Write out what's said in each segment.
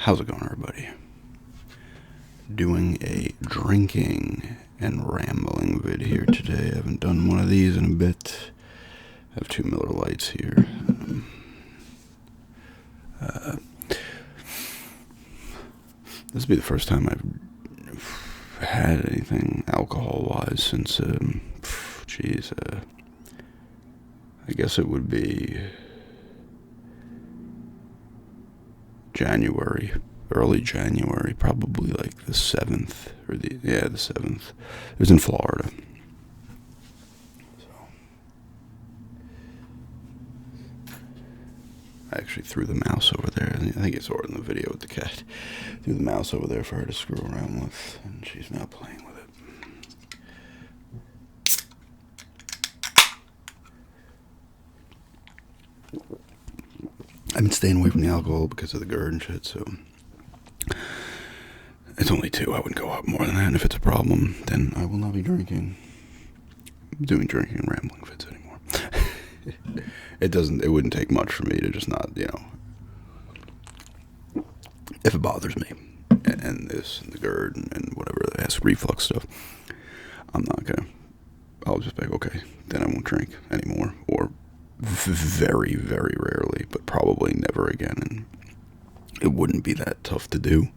How's it going, everybody? Doing a drinking and rambling vid here today. I haven't done one of these in a bit. I have 2 Miller Lights here. This will be the first time I've had anything alcohol-wise since, I guess it would be January, early January, probably like the 7th, the 7th. It was in Florida. So, I actually threw the mouse over there. I think you saw it in the video with the cat. Threw the mouse over there for her to screw around with, and she's now playing with it. I've been staying away from the alcohol because of the GERD and shit, so it's only 2. I wouldn't go out more than that, and if it's a problem, then I will not be doing drinking and rambling vids anymore. It wouldn't take much for me to just not, if it bothers me, and this, and the GERD, and whatever, the acid reflux stuff, I'll just be like, okay, then I won't drink anymore, or very, very rarely, but probably never again, and it wouldn't be that tough to do,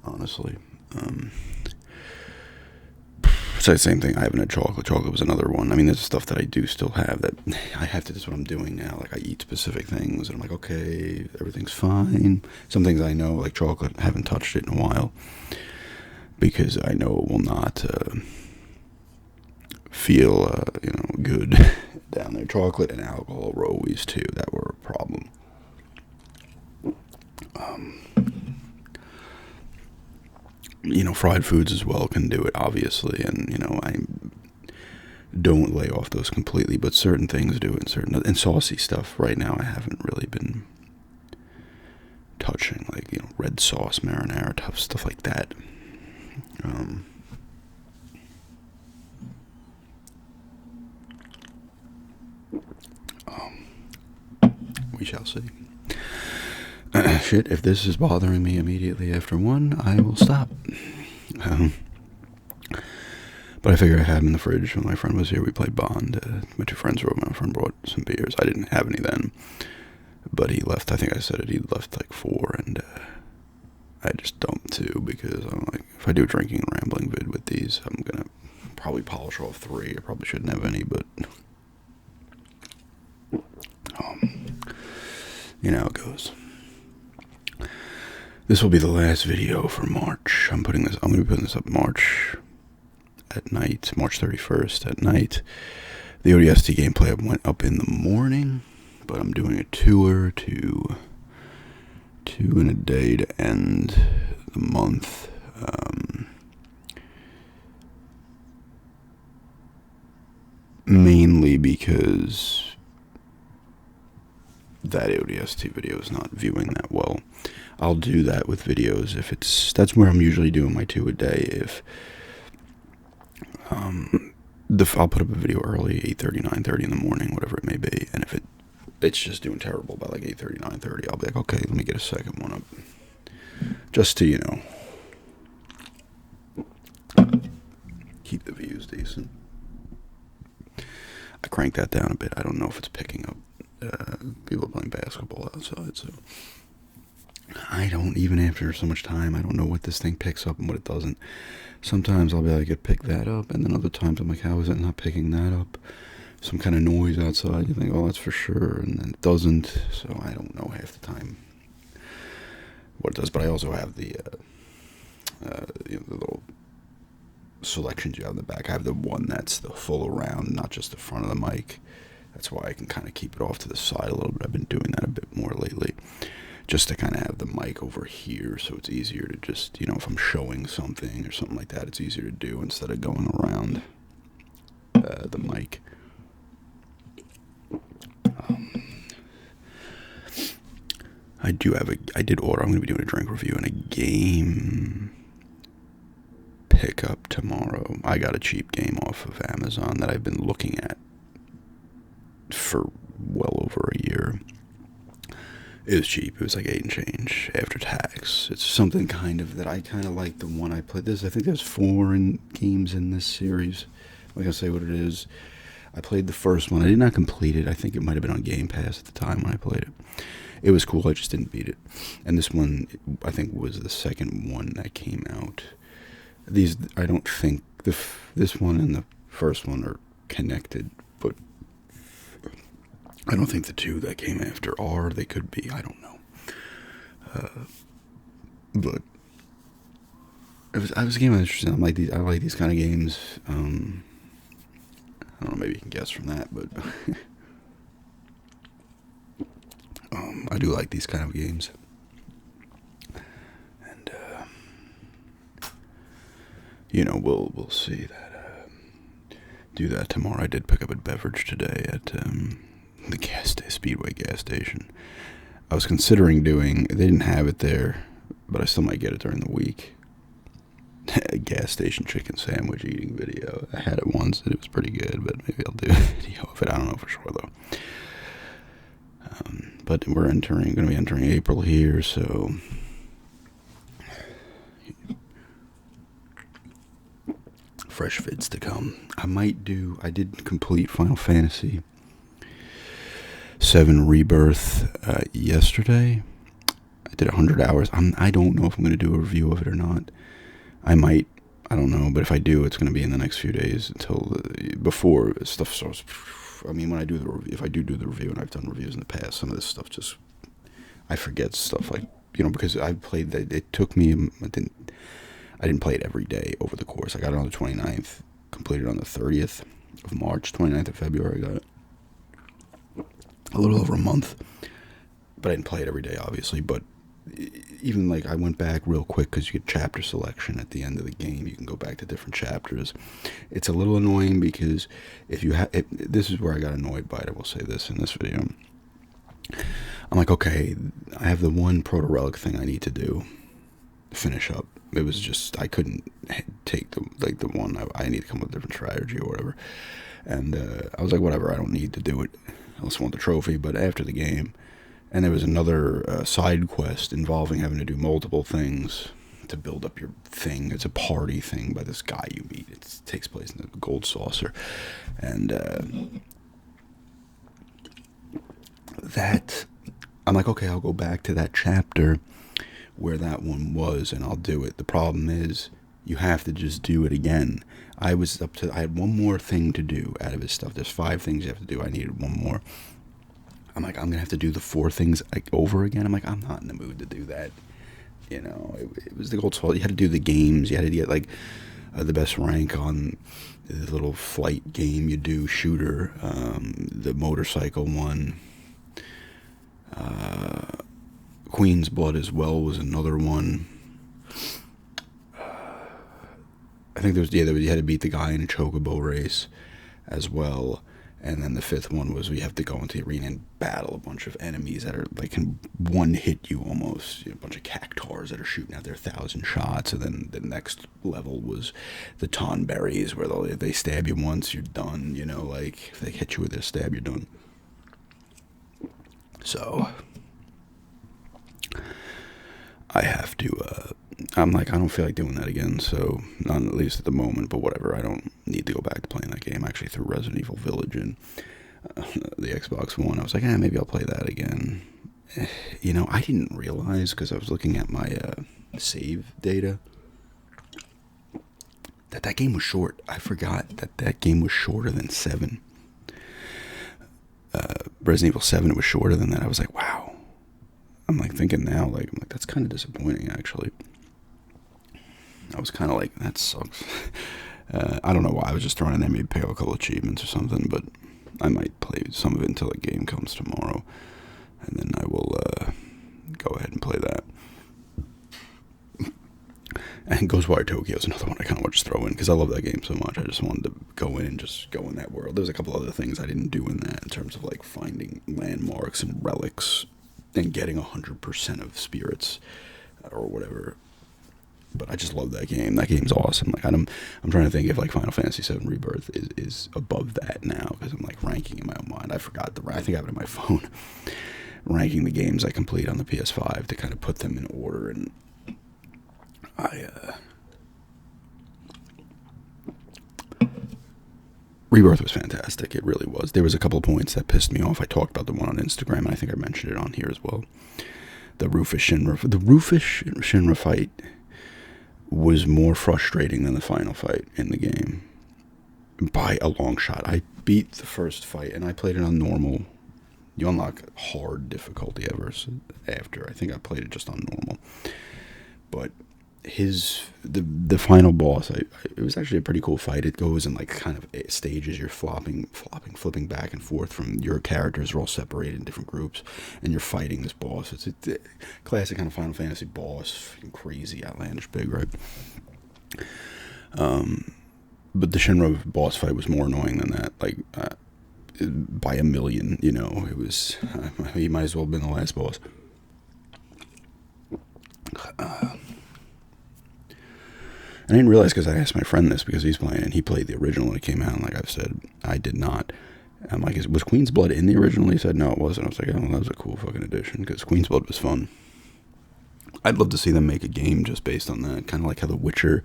honestly. So the same thing, I haven't had chocolate. Chocolate was another one. I mean, there's stuff that I do still have that I have to, that's what I'm doing now. Like, I eat specific things, and I'm like, okay, everything's fine. Some things I know, like chocolate, I haven't touched it in a while, because I know it will not feel, good down there. Chocolate and alcohol were always two that were a problem. Fried foods as well can do it, obviously, and, I don't lay off those completely, but certain things do it, and saucy stuff right now I haven't really been touching, like, red sauce, marinara, tough stuff like that. We shall see. Shit, if this is bothering me immediately after one, I will stop. But I figured I had them in the fridge when my friend was here. We played Bond. My 2 friends were over. My friend brought some beers. I didn't have any then, but he left. I think I said it. He left like 4, and I just dumped 2 because I'm like, if I do a drinking and rambling vid with these, I'm gonna probably polish off 3. I probably shouldn't have any, but how it goes. This will be the last video for March. I'm going to be putting this up March at night, March 31st at night. The ODST gameplay went up in the morning, but I'm doing a tour to 2 in a day to end the month. Mainly because that ODST video is not viewing that well. I'll do that with videos if that's where I'm usually doing my 2 a day. If I'll put up a video early, 8:30, 9:30 in the morning, whatever it may be, and if it's just doing terrible by like 8:30, 9:30, I'll be like, okay, let me get a second one up, just to keep the views decent. I cranked that down a bit. I don't know if it's picking up people playing basketball outside, so I don't, even after so much time, I don't know what this thing picks up and what it doesn't. Sometimes I'll be like, it picked that up, and then other times I'm like, how is it not picking that up? Some kind of noise outside, you think, oh, that's for sure, and then it doesn't, so I don't know half the time what it does. But I also have the little selections you have in the back. I have the one that's the full around, not just the front of the mic. That's why I can kind of keep it off to the side a little bit. I've been doing that a bit more lately, just to kind of have the mic over here, so it's easier to just, if I'm showing something or something like that, it's easier to do instead of going around the mic. I'm going to be doing a drink review and a game pickup tomorrow. I got a cheap game off of Amazon that I've been looking at for well over a year. It was cheap. It was like 8 and change after tax. It's something kind of that I kind of like the one I played. I think there's 4 games in this series. I'm not gonna say what it is. I played the first one. I did not complete it. I think it might have been on Game Pass at the time when I played it. It was cool. I just didn't beat it. And this one, I think, was the second one that came out. I don't think this one and the first one are connected, but I don't think the 2 that came after are. They could be. I don't know. But I was a game interesting. I like these kind of games. I don't know. Maybe you can guess from that, but I do like these kind of games. And we'll see that. Do that tomorrow. I did pick up a beverage today at the Speedway gas station. I was considering they didn't have it there, but I still might get it during the week. A gas station chicken sandwich eating video. I had it once and it was pretty good, but maybe I'll do a video of it. I don't know for sure though. But we're going to be entering April here, so fresh vids to come. I did complete Final Fantasy 7 Rebirth yesterday. I did 100 hours. I don't know if I'm going to do a review of it or not. I might. I don't know, but if I do, it's going to be in the next few days before stuff starts. I mean, when I do if I do the review, and I've done reviews in the past, some of this stuff I forget stuff because I played that. It took me. I didn't play it every day over the course. I got it on the 29th, completed on the 30th of March, 29th of February. I got it a little over a month, but I didn't play it every day, obviously. But even I went back real quick because you get chapter selection at the end of the game. You can go back to different chapters. It's a little annoying because if you this is where I got annoyed by it. I will say this in this video. I'm like, okay, I have the one proto relic thing I need to do, finish up. It was just I couldn't take the one I need to come up with a different strategy or whatever. And I was like, whatever, I don't need to do it. I just want the trophy. But after the game. And there was another side quest involving having to do multiple things to build up your thing. It's a party thing by this guy you meet. It takes place in the Gold Saucer. And I'm like, okay, I'll go back to that chapter where that one was, and I'll do it. The problem is, you have to just do it again. I had one more thing to do out of his stuff. There's 5 things you have to do. I needed one more. I'm like, I'm going to have to do the 4 things over again. I'm like, I'm not in the mood to do that. It was the Gold Saucer. You had to do the games. You had to get, the best rank on the little flight game you do, shooter, the motorcycle one. Queen's Blood as well was another one. I think you had to beat the guy in a chocobo race as well. And then the 5th one was we have to go into the arena and battle a bunch of enemies that can one hit you almost. A bunch of cactars that are shooting out their 1,000 shots. And then the next level was the Tonberries, where if they stab you once, you're done. If they hit you with their stab, you're done. So I have to. I'm like, I don't feel like doing that again, so not at least at the moment, but whatever. I don't need to go back to playing that game. I actually threw Resident Evil Village in the Xbox One. I was like, maybe I'll play that again. I didn't realize, because I was looking at my save data, that game was short. I forgot that game was shorter than 7. Resident Evil 7, it was shorter than that. I was like, wow. I'm thinking now, that's kind of disappointing, actually. I was kind of like, that sucks. I don't know why. I was just throwing in there, maybe pick up a couple achievements or something, but I might play some of it until the game comes tomorrow, and then I will go ahead and play that. And Ghostwire Tokyo is another one I kind of want to just throw in, because I love that game so much. I just wanted to go in and just go in that world. There's a couple other things I didn't do in that, in terms of finding landmarks and relics and getting 100% of spirits or whatever. But I just love that game. That game's awesome. I'm trying to think if Final Fantasy VII Rebirth is above that now, because I'm ranking in my own mind. I forgot I think I have it in my phone. ranking the games I complete on the PS5 to kind of put them in order, and Rebirth was fantastic. It really was. There was a couple of points that pissed me off. I talked about the one on Instagram, and I think I mentioned it on here as well. The Rufus Shinra fight was more frustrating than the final fight in the game by a long shot. I beat the first fight, and I played it on normal. You unlock hard difficulty after. I think I played it just on normal. But the final boss, it was actually a pretty cool fight. It goes in like kind of stages. You're flipping back and forth from your characters are all separated in different groups, and you're fighting this boss. It's a classic kind of Final Fantasy boss, crazy, outlandish, big, right? But the Shinra boss fight was more annoying than that. Like by a million, you know. It was he might as well have been the last boss. I didn't realize, because I asked my friend this because he's playing and he played the original when it came out, and like I've said, I did not. I'm like, was Queen's Blood in the original? He said no, it wasn't. I was like, oh, that was a cool fucking addition, because Queen's Blood was fun. I'd love to see them make a game just based on that, kind of like how The Witcher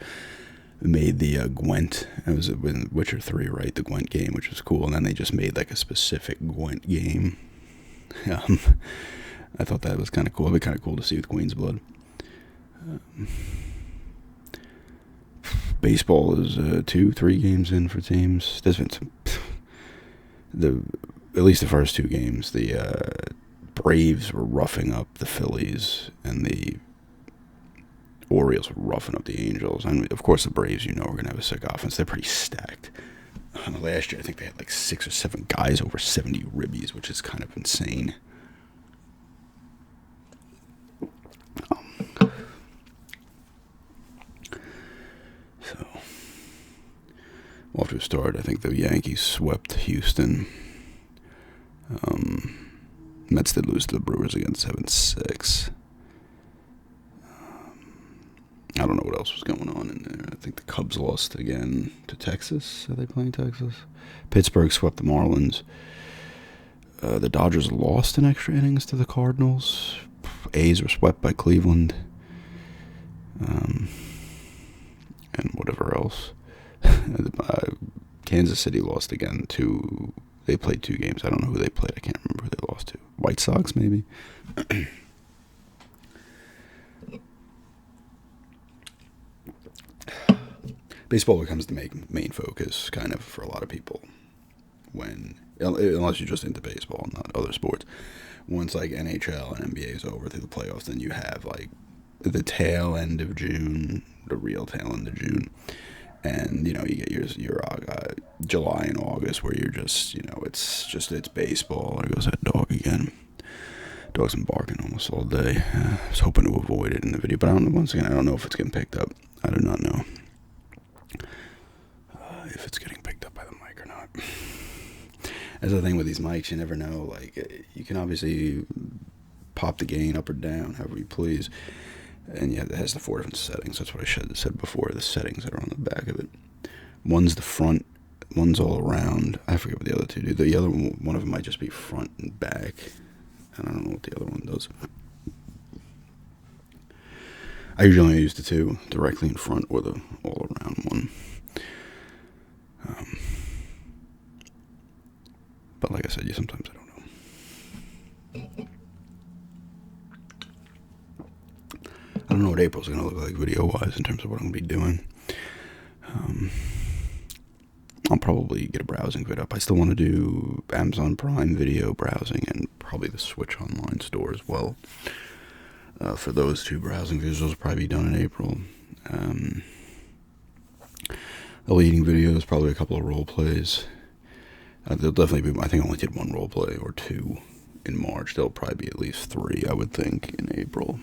made the Gwent. It was in Witcher 3, right? The Gwent game, which was cool, and then they just made like a specific Gwent game. I thought that was kind of cool. It'd be kind of cool to see with Queen's Blood. Baseball is 2-3 games in for teams. There's been some, at least the first 2 games, the Braves were roughing up the Phillies, and the Orioles were roughing up the Angels. I mean, of course, the Braves, you know, are going to have a sick offense. They're pretty stacked. Last year, I think they had like 6 or 7 guys over 70 ribbies, which is kind of insane. So, off to a start. I think the Yankees swept Houston. Mets did lose to the Brewers again, 7-6. I don't know what else was going on in there. I think the Cubs lost again to Texas. Are they playing Texas? Pittsburgh swept the Marlins. The Dodgers lost in extra innings to the Cardinals. A's were swept by Cleveland. And whatever else. Kansas City lost again to... They played 2 games. I don't know who they played. I can't remember who they lost to. White Sox, maybe? Baseball becomes the main focus, kind of, for a lot of people. Unless you're just into baseball and not other sports. Once, like, NHL and NBA is over through the playoffs, then you have, like, the tail end of June, the real tail end of June. And, you know, you get your July and August where you're just, you know, it's baseball. There goes that dog again. Dog's been barking almost all day. I was hoping to avoid it in the video, but once again, I don't know if it's getting picked up. I do not know if it's getting picked up by the mic or not. That's the thing with these mics, you never know. Like, you can obviously pop the gain up or down, however you please. And yeah, it has the 4 different settings. That's what I said before, the settings that are on the back of it. One's the front, one's all around. I forget what the other 2 do. The other one of them might just be front and back. And I don't know what the other one does. I usually only use the 2, directly in front or the all around one. But like I said, sometimes I don't know. I don't know what April's going to look like video-wise in terms of what I'm going to be doing. I'll probably get a browsing vid up. I still want to do Amazon Prime video browsing and probably the Switch Online store as well. For those 2 browsing videos, those will probably be done in April. The leading videos, probably a couple of role plays. There'll definitely be, I think I only did 1 role play or 2 in March. There'll probably be at least 3, I would think, in April.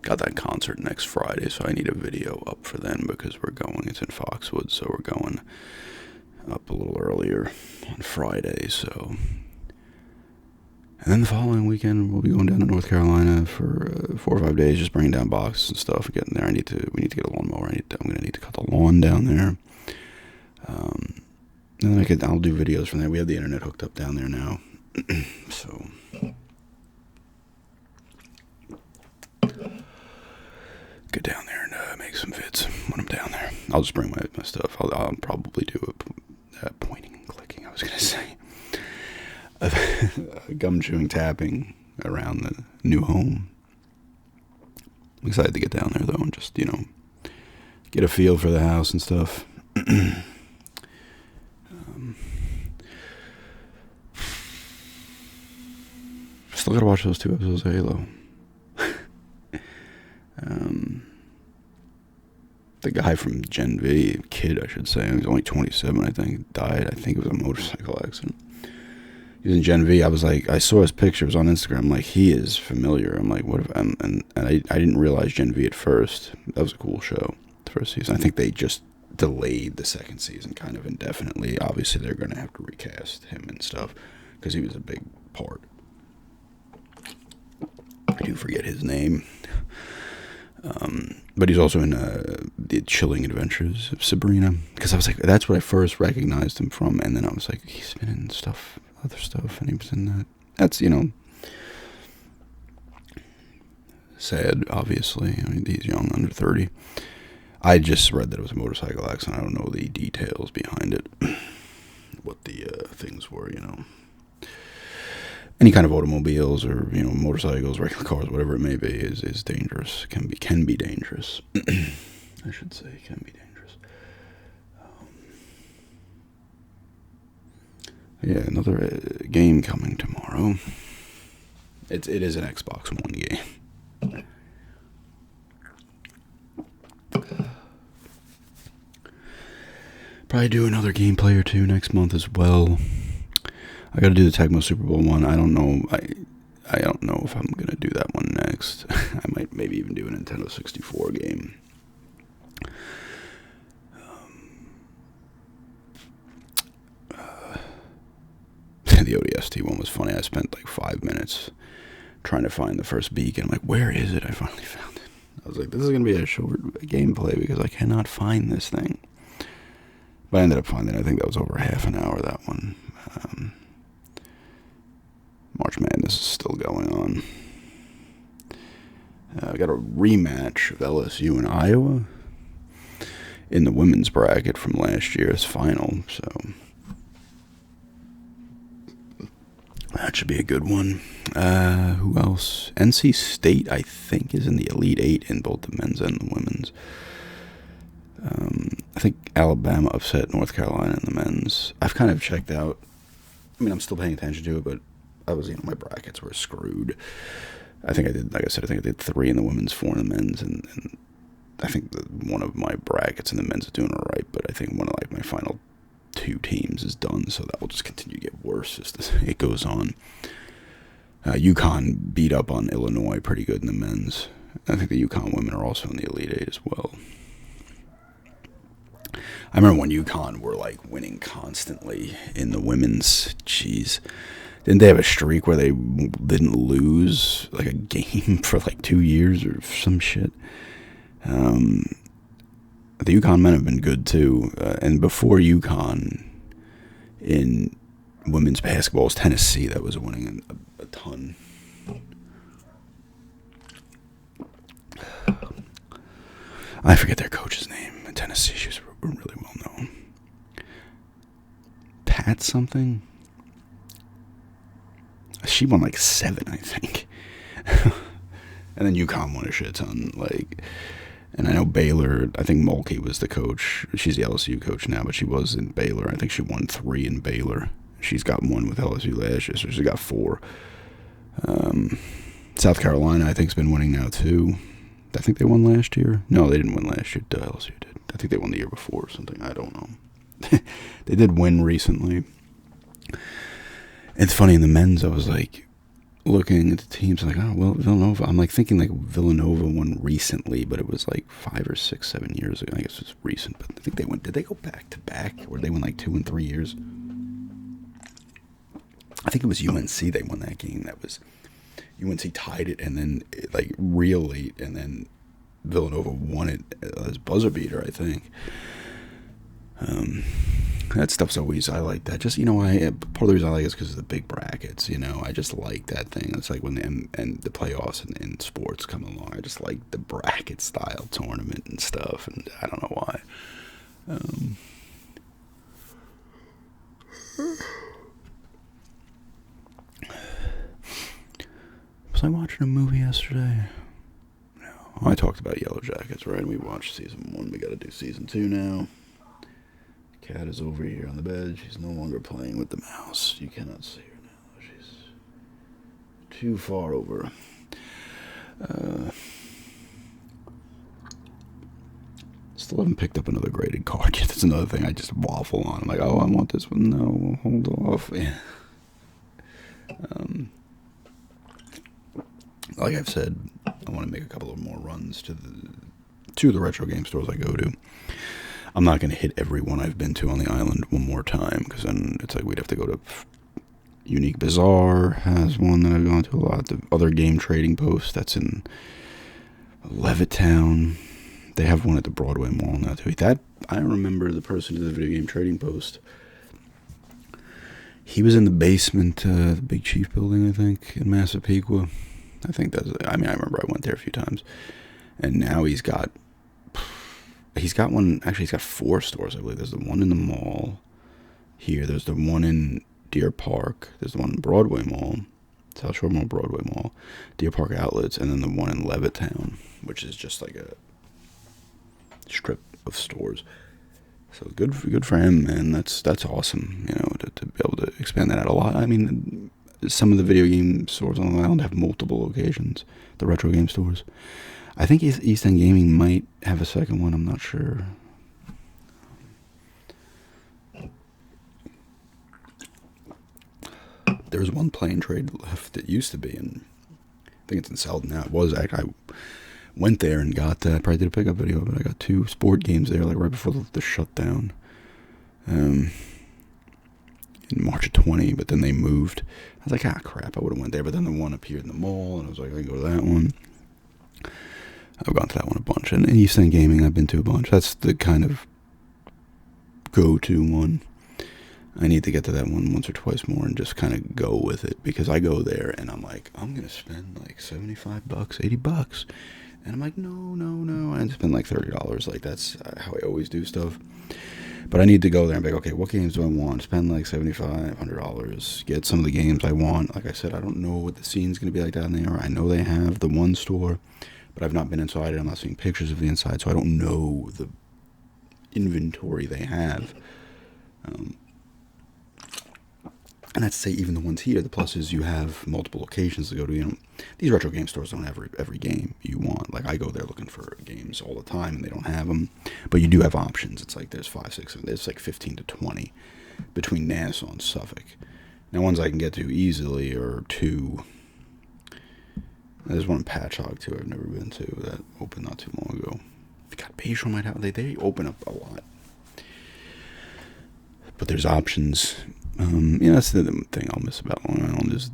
Got that concert next Friday, so I need a video up for then because we're going. It's in Foxwoods, so we're going up a little earlier on Friday. So, and then the following weekend we'll be going down to North Carolina for 4 or 5 days, just bringing down boxes and stuff. Getting there, we need to get a lawnmower. I'm gonna need to cut the lawn down there. And then I'll do videos from there. We have the internet hooked up down there now. So get down there and make some vids when I'm down there. I'll just bring my stuff. I'll probably do a pointing and clicking. I was gonna say a gum chewing tapping around the new home. I'm excited to get down there though and just get a feel for the house and stuff. Still gotta watch those 2 episodes of Halo. The guy from Gen V, kid I should say, he was only 27 I think, died. I think it was a motorcycle accident. He was in Gen V. I was like, I saw his pictures on Instagram. I'm like, he is familiar. I'm like, what if, and I didn't realize Gen V at first. That was a cool show, the first season. I think they just delayed the second season kind of indefinitely. Obviously they're going to have to recast him and stuff because he was a big part. I do forget his name. But he's also in The Chilling Adventures of Sabrina. Because I was like, that's what I first recognized him from. And then I was like, he's been in other stuff. And he was in that. That's, sad, obviously. I mean, he's young, under 30. I just read that it was a motorcycle accident. I don't know the details behind it. What the things were, Any kind of automobiles or motorcycles, regular cars, whatever it may be, is dangerous. Can be dangerous. I should say can be dangerous. Yeah, another game coming tomorrow. It is an Xbox One game. Probably do another gameplay or two next month as well. I got to do the Tecmo Super Bowl one. I don't know. I don't know if I'm gonna do that one next. I might maybe even do a Nintendo 64 game. The ODST one was funny. I spent like 5 minutes trying to find the first beacon. I'm like, where is it? I finally found it. I was like, this is gonna be a short gameplay because I cannot find this thing. But I ended up finding it. I think that was over half an hour, that one. March Madness is still going on. I got a rematch of LSU and Iowa in the women's bracket from last year's final, so that should be a good one. Who else? NC State, I think, is in the Elite Eight in both the men's and the women's. I think Alabama upset North Carolina in the men's. I've kind of checked out. I mean, I'm still paying attention to it, but I was, my brackets were screwed. I think I did, like I said, I think I did 3 in the women's, 4 in the men's, and I think that one of my brackets in the men's is doing all right, but I think one of my final 2 teams is done, so that will just continue to get worse as it goes on. UConn beat up on Illinois pretty good in the men's. I think the UConn women are also in the Elite Eight as well. I remember when UConn were winning constantly in the women's. Jeez. Didn't they have a streak where they didn't lose a game for 2 years or some shit? The UConn men have been good too. And before UConn in women's basketball was Tennessee that was winning a ton. I forget their coach's name. In Tennessee, she was really well known. Pat something? She won 7, I think. And then UConn won a shit ton. And I know Baylor, I think Mulkey was the coach. She's the LSU coach now, but she was in Baylor. I think she won 3 in Baylor. She's got 1 with LSU last year, so she's got 4. South Carolina, I think, has been winning now, too. I think they won last year. No, they didn't win last year. LSU did. I think they won the year before or something. I don't know. They did win recently. It's funny, in the men's, I was looking at the teams, oh, well, Villanova. I'm thinking Villanova won recently, but it was 5 or 6, 7 years ago. I guess it's recent, but I think they went. Did they go back to back, or did they win 2 and 3 years? I think it was UNC. They won that game. That was UNC tied it, and then real late, and then Villanova won it as buzzer beater, I think. That stuff's always, I like that. Just, part of the reason I like it is because of the big brackets, I just like that thing. It's like when the playoffs in sports come along. I just like the bracket style tournament and stuff, and I don't know why. Was I watching a movie yesterday? No. I talked about Yellow Jackets, right? We watched season 1. We got to do season 2 now. Cat is over here on the bed. She's no longer playing with the mouse. You cannot see her now. She's too far over. Still haven't picked up another graded card yet. That's another thing I just waffle on. I'm like, oh, I want this one. No, hold off. Yeah. Like I've said, I want to make a couple of more runs to the retro game stores I go to. I'm not going to hit every one I've been to on the island one more time, because then it's like we'd have to go to Unique Bazaar has one that I've gone to a lot. The other game trading post that's in Levittown. They have one at the Broadway Mall now too. That I remember the person who did the video game trading post. He was in the basement, the Big Chief building, I think, in Massapequa. I remember I went there a few times. And now he's got one, actually he's got 4 stores, I believe. There's the one in the mall here. There's the one in Deer Park. There's the one in Broadway Mall, South Shore Mall, Broadway Mall, Deer Park Outlets, and then the one in Levittown, which is just like a strip of stores. So good for him, man. That's awesome, to be able to expand that out a lot. I mean, some of the video game stores on the island have multiple locations, the retro game stores. I think East End Gaming might have a second one, I'm not sure. There's one Play and Trade left that used to be, and I think it's in Selden now. It was actually, I went there and got, probably did a pickup video, but I got 2 sport games there, like right before the shutdown. In March of 20, but then they moved. I was like, crap, I would have went there, but then the one appeared in the mall, and I was like, I can go to that one. I've gone to that one a bunch, and East End Gaming I've been to a bunch. That's the kind of go-to one. I need to get to that one once or twice more and just kind of go with it, because I go there and I'm like, I'm going to spend like $75, $80. And I'm like, no. I spend like $30. Like, that's how I always do stuff. But I need to go there and be like, okay, what games do I want? Spend like $75, $100. Get some of the games I want. Like I said, I don't know what the scene's going to be like down there. I know they have the one store, but I've not been inside it. I'm not seeing pictures of the inside, so I don't know the inventory they have. And that's to say, even the ones here, the plus is you have multiple locations to go to. These retro game stores don't have every game you want. Like, I go there looking for games all the time, and they don't have them. But you do have options. It's like there's 5, 6, there's like 15 to 20 between Nassau and Suffolk. Now, ones I can get to easily are 2. There's one in Patchogue, too, I've never been to, that opened not too long ago. God, Bayshore might have, they open up a lot. But there's options. That's the thing I'll miss about Long Island. Is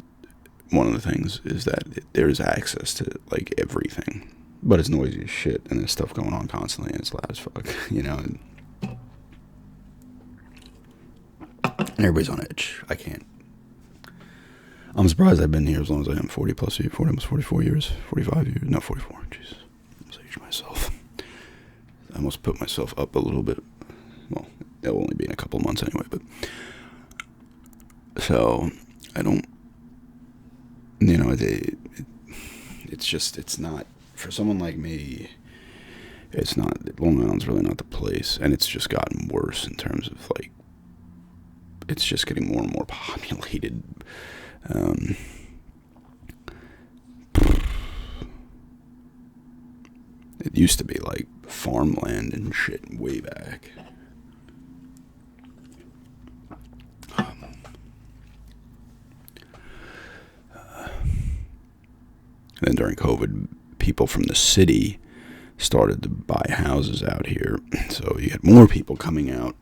one of the things is that there's access to like everything, but it's noisy as shit, and there's stuff going on constantly, and it's loud as fuck, And everybody's on edge. I can't. I'm surprised I've been here as long as I am. 40 plus years, almost 44 years, 45 years, no 44. Jeez, I aged myself. I almost put myself up a little bit. Well, it'll only be in a couple of months anyway, but. So, I don't, it's not, for someone like me, it's not, Long Island's really not the place, and it's just gotten worse in terms of, like, it's just getting more and more populated. It used to be, like, farmland and shit way back. And then during COVID, people from the city started to buy houses out here. So you had more people coming out.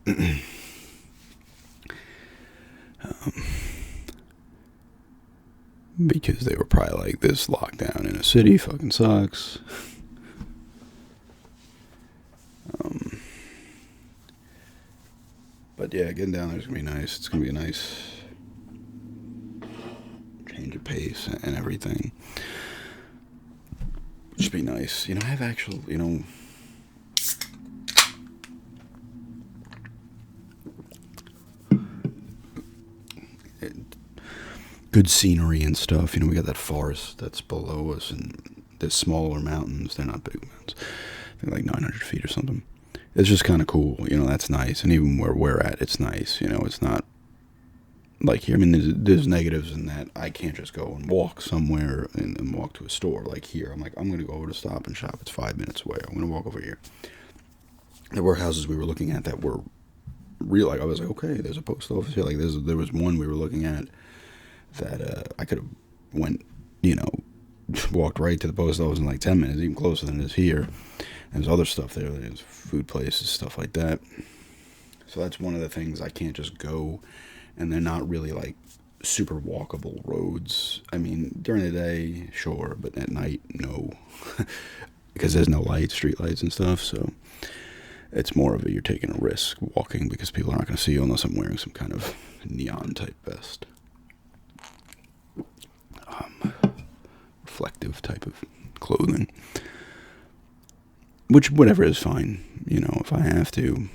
Because they were probably like, this lockdown in a city fucking sucks. But yeah, getting down there is gonna be nice. It's gonna be a nice change of pace and everything. Just be nice. I have actual, good scenery and stuff. We got that forest that's below us, and there's smaller mountains. They're not big mountains. They're like 900 feet or something. It's just kind of cool. That's nice. And even where we're at, it's nice. It's not like here. I mean, there's negatives in that I can't just go and walk somewhere and walk to a store. Like here, I'm like, I'm going to go over to Stop and Shop. It's 5 minutes away. I'm going to walk over here. There were houses we were looking at that were real. Like, I was like, okay, there's a post office here. Like, there was one we were looking at that I could have went, walked right to the post office in like 10 minutes, even closer than it is here. And there's other stuff there. There's food places, stuff like that. So that's one of the things. I can't just go, and they're not really like super walkable roads. I mean, during the day, sure, but at night, no. Because there's no lights, street lights and stuff, so it's more of you're taking a risk walking because people are not going to see you unless I'm wearing some kind of neon type vest. Reflective type of clothing. Which, whatever, is fine. If I have to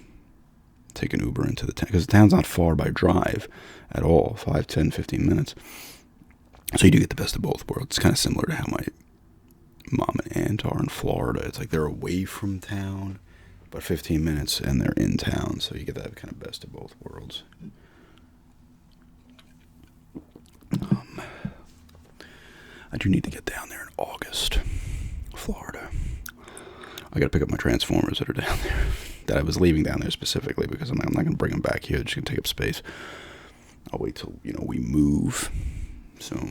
take an Uber into the town, because the town's not far by drive at all, 5, 10, 15 minutes. So you do get the best of both worlds. It's kind of similar to how my mom and aunt are in Florida. It's like they're away from town, but 15 minutes, and they're in town. So you get that kind of best of both worlds. I do need to get down there in August, Florida. I got to pick up my Transformers that are down there. That I was leaving down there specifically because I'm not going to bring them back here. They're just going to take up space. I'll wait till, we move. So,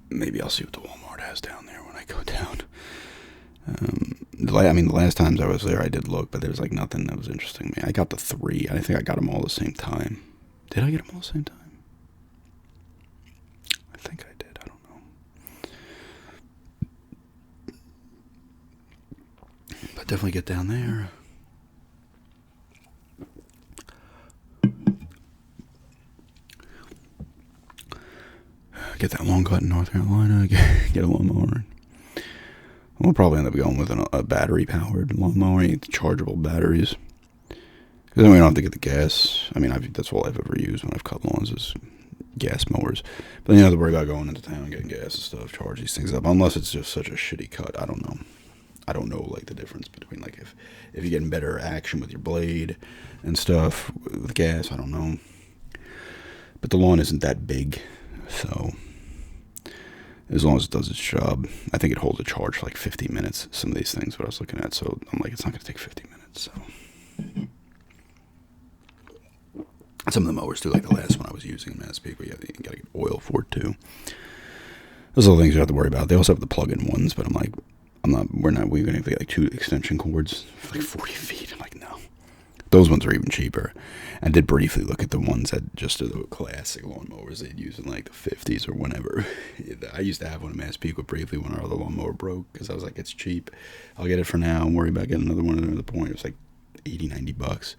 maybe I'll see what the Walmart has down there when I go down. The last times I was there, I did look, but there was like nothing that was interesting to me. I got the 3. I think I got them all at the same time. Did I get them all at the same time? I think I did. I don't know. But definitely get down there. Get that long cut in North Carolina. Get a lawnmower. We'll probably end up going with a battery-powered lawnmower. Chargeable batteries. Because then we don't have to get the gas. I mean, that's all I've ever used when I've cut lawns is gas mowers. But then you don't have to worry about going into town and getting gas and stuff, charge these things up. Unless it's just such a shitty cut. I don't know. I don't know, like, the difference between, like, if you're getting better action with your blade and stuff with gas. I don't know. But the lawn isn't that big, so as long as it does its job, I think it holds a charge for like 50 minutes. Some of these things, what I was looking at, so I'm like, it's not going to take 50 minutes. So some of the mowers too, like the last one I was using in Massapequa, you got to get oil for it too. Those are the things you have to worry about. They also have the plug-in ones, but we're going to get like 2 extension cords for like 40 feet. I'm like, no. Those ones are even cheaper. I did briefly look at the ones that just are the classic lawnmowers they'd use in like the 50s or whenever. I used to have one in Massapequa briefly when our other lawnmower broke because I was like, it's cheap. I'll get it for now and worry about getting another one at another point. It was like $80-$90.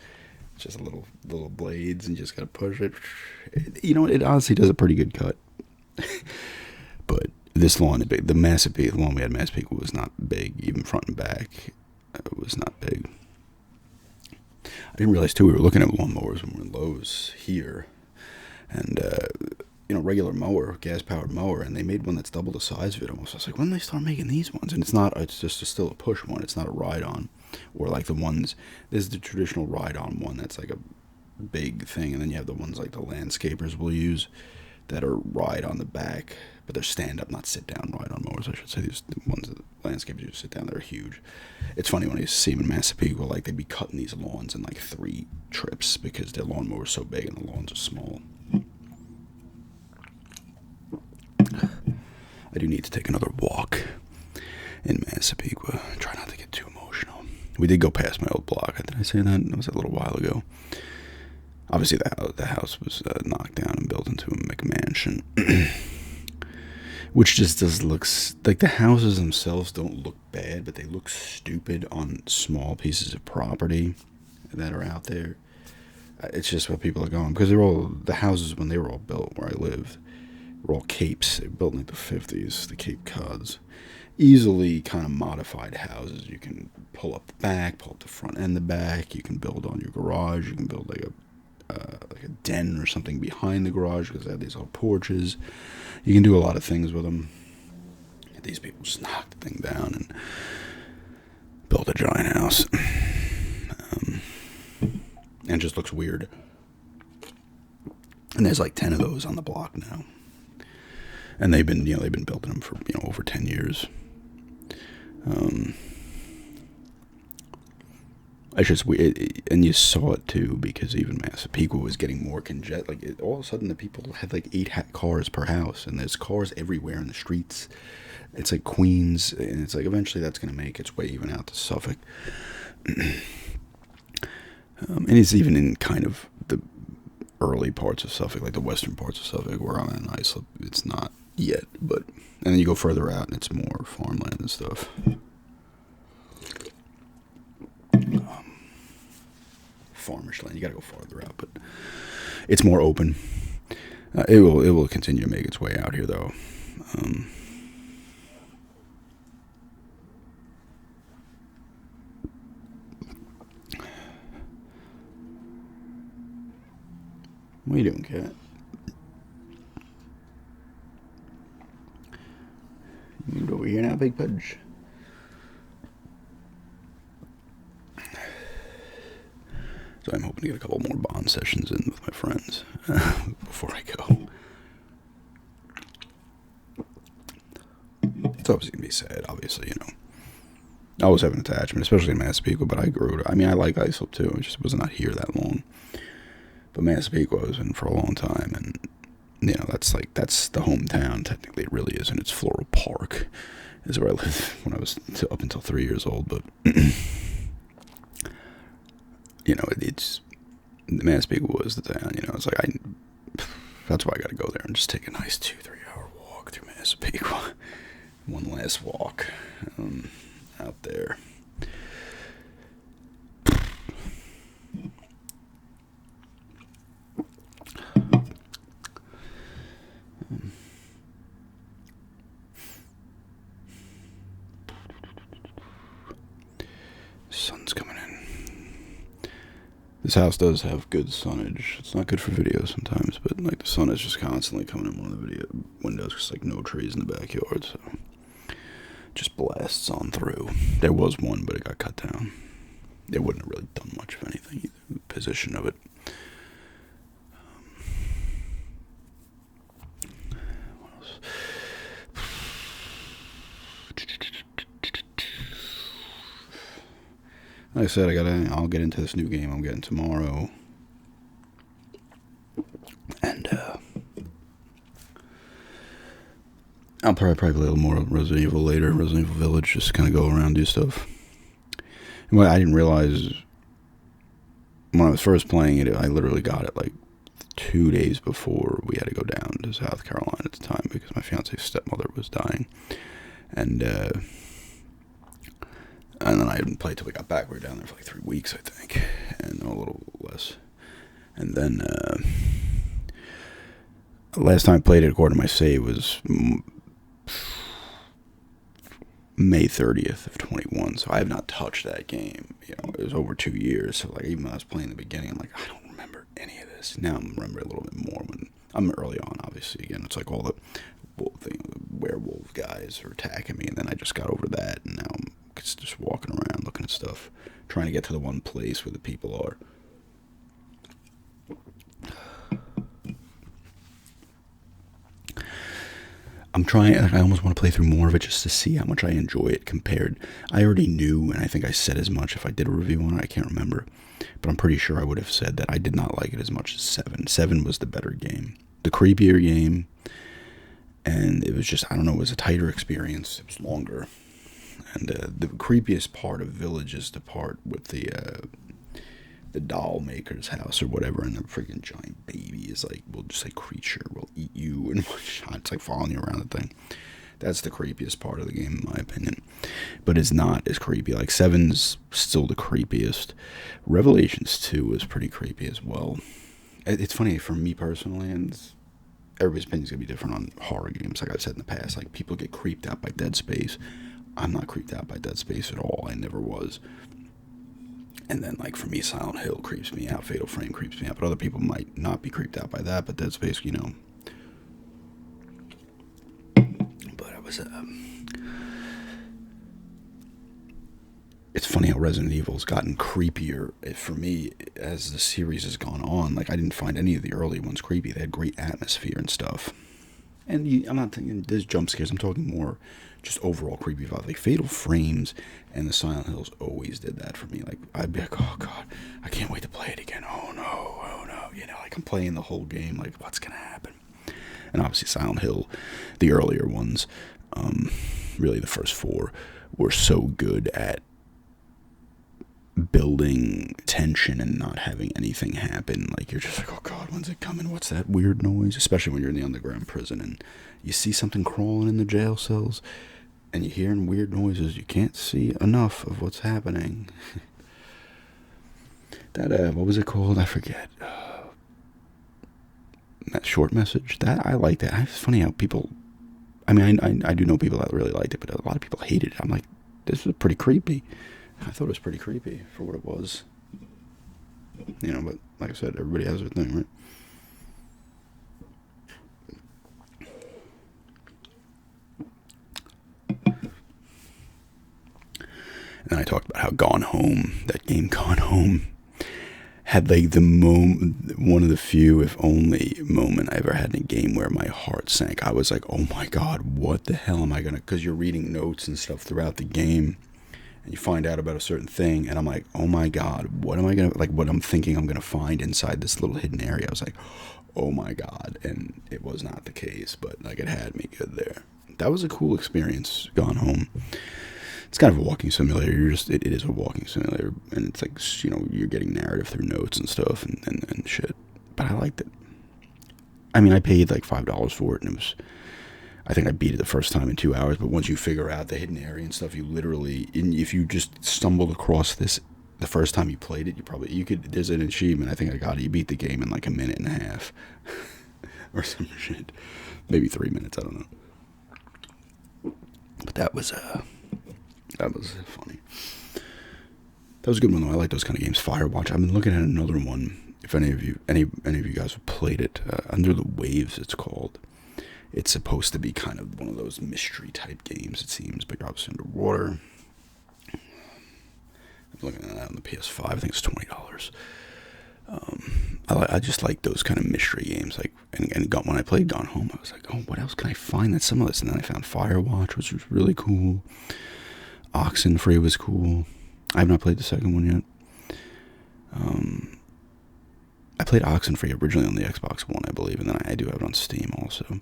It's just little blades and you just got to push it. It honestly does a pretty good cut. But this lawn, the Massapequa, the one we had in Massapequa was not big, even front and back. It was not big. I didn't realize, too, we were looking at lawnmowers when we were in Lowe's here. And, regular mower, gas-powered mower, and they made one that's double the size of it almost. I was like, when did they start making these ones? And it's just still a push one. It's not a ride-on. Or like the ones, this is the traditional ride-on one that's like a big thing. And then you have the ones like the landscapers will use that are ride on the back. But they're stand-up, not sit-down ride-on mowers, I should say. These ones that landscapers use sit down, they're huge. It's funny when I used to see them in Massapequa, like they'd be cutting these lawns in like 3 trips because their lawnmower's so big and the lawns are small. I do need to take another walk in Massapequa. Try not to get too emotional. We did go past my old block. Did I say that? That was a little while ago. Obviously, the house was knocked down and built into a McMansion. Which just looks like the houses themselves don't look bad, but they look stupid on small pieces of property. that are out there. It's just what people are going, because they're all, the houses when they were all built where I lived were all capes. They were built in like the 50s, the Cape Cods. Easily kind of modified houses. You can pull up the back, pull up the front and the back. You can build on your garage. You can build like a den or something behind the garage because they have these little porches. You can do a lot of things with them. These people just knocked the thing down and built a giant house. And it just looks weird. And there's like 10 of those on the block now. And they've been building them for, over 10 years. It's just weird, and you saw it too, because even Massapequa was getting more congested. Like, all of a sudden, the people had like 8 cars per house, and there's cars everywhere in the streets. It's like Queens, and it's like eventually that's going to make its way even out to Suffolk. And it's even in kind of the early parts of Suffolk, like the western parts of Suffolk, where I'm in Islip. It's not yet, but and then you go further out, and it's more farmland and stuff. Farmish land. You got to go farther out, but it's more open. It will continue to make its way out here, though. What are you doing, cat? You moved over here now, Big Pudge. So I'm hoping to get a couple more bond sessions in with my friends before I go. It's obviously going to be sad, obviously, I always have an attachment, especially in Massapequa, but I grew I like Islip too. I just was not here that long. But Massapequa was in for a long time, and, that's the hometown. Technically, it really isn't. It's Floral Park is where I lived when I was up until 3 years old, but... it's Massapequa was the town. It's like that's why I got to go there and just take a nice 2-3 hour walk through Massapequa. One last walk out there. Sun's coming in. This house does have good sunnage. It's not good for video sometimes, but like the sun is just constantly coming in one of the video windows because like no trees in the backyard, so just blasts on through. There was one, but it got cut down. It wouldn't have really done much of anything either. The position of it. What else? Like I said, I'll get into this new game I'm getting tomorrow. And, I'll probably play a little more Resident Evil later, Resident Evil Village, just kind of go around, do stuff. And what I didn't realize, when I was first playing it, I literally got it like 2 days before we had to go down to South Carolina at the time, because my fiance's stepmother was dying. And then I didn't play till we got back. We were down there for like 3 weeks, I think, and a little less. And then last time I played it, according to my save, was May 30th of 21. So I have not touched that game. It was over 2 years. So like even when I was playing in the beginning, I'm like, I don't remember any of this. Now I'm remembering a little bit more when I'm early on. Obviously, again, it's like all the werewolf guys are attacking me, and then I just got over that, and now I'm just walking around looking at stuff, trying to get to the one place where the people are. I'm trying, I almost want to play through more of it just to see how much I enjoy it compared. I already knew, and I think I said as much if I did a review on it, I can't remember, but I'm pretty sure I would have said that I did not like it as much as 7. 7 was the better game, the creepier game, and it was just, I don't know, it was a tighter experience, it was longer. And the creepiest part of Village is the part with the doll maker's house or whatever, and the freaking giant baby is like, will just like creature will eat you in one shot. It's like following you around the thing. That's the creepiest part of the game, in my opinion. But it's not as creepy. Like, 7's still the creepiest. Revelations 2 is pretty creepy as well. It's funny, for me personally, and everybody's opinion is going to be different on horror games, like I've said in the past. Like, people get creeped out by Dead Space. I'm not creeped out by Dead Space at all. I never was. And then, like, for me, Silent Hill creeps me out. Fatal Frame creeps me out. But other people might not be creeped out by that. But Dead Space, you know. But I was... It's funny how Resident Evil's gotten creepier for me as the series has gone on. Like, I didn't find any of the early ones creepy. They had great atmosphere and stuff. And I'm not thinking there's jump scares. I'm talking more just overall creepy vibe. Like, Fatal Frames and the Silent Hills always did that for me. Like, I'd be like, oh god, I can't wait to play it again. Oh no. You know, like, I'm playing the whole game. Like, what's gonna happen? And obviously Silent Hill, the earlier ones, really the first 4, were so good at building tension and not having anything happen. Like, you're just like, oh god, when's it coming? What's that weird noise? Especially when you're in the underground prison and you see something crawling in the jail cells and you're hearing weird noises. You can't see enough of what's happening. That what was it called? I forget. That short message. That I like that. It's funny how people, I mean, I do know people that really liked it, but a lot of people hated it. I'm like, this was pretty creepy. I thought it was pretty creepy for what it was. You know, but like I said, everybody has their thing, right? And then I talked about how Gone Home, that game Gone Home, had like one of the few, if only, moment I ever had in a game where my heart sank. I was like, oh my god, what the hell am I gonna, because you're reading notes and stuff throughout the game, and you find out about a certain thing, and I'm like, oh my god, what am I gonna, like, what I'm thinking I'm gonna find inside this little hidden area. I was like, oh my god, and it was not the case, but like, it had me good there. That was a cool experience, Gone Home. It's kind of a walking simulator. It is a walking simulator, and it's like, you know, you're getting narrative through notes and stuff and shit. But I liked it. I mean, I paid like $5 for it, and it was, I think I beat it the first time in 2 hours, but once you figure out the hidden area and stuff, you literally, if you just stumbled across this the first time you played it, you could, there's an achievement, I think I got it, you beat the game in like a minute and a half, or some shit, maybe 3 minutes, I don't know, but that was funny. That was a good one though. I like those kind of games. Firewatch, I've been looking at another one, if any of you guys have played it, Under the Waves it's called. It's supposed to be kind of one of those mystery type games, it seems, but you're obviously underwater. I'm looking at that on the PS5. I think it's $20. I just like those kind of mystery games. Like, and when I played Gone Home, I was like, oh, what else can I find that's similar? And then I found Firewatch, which was really cool. Oxenfree was cool. I have not played the second one yet. I played Oxenfree originally on the Xbox One, I believe, and then I do have it on Steam also.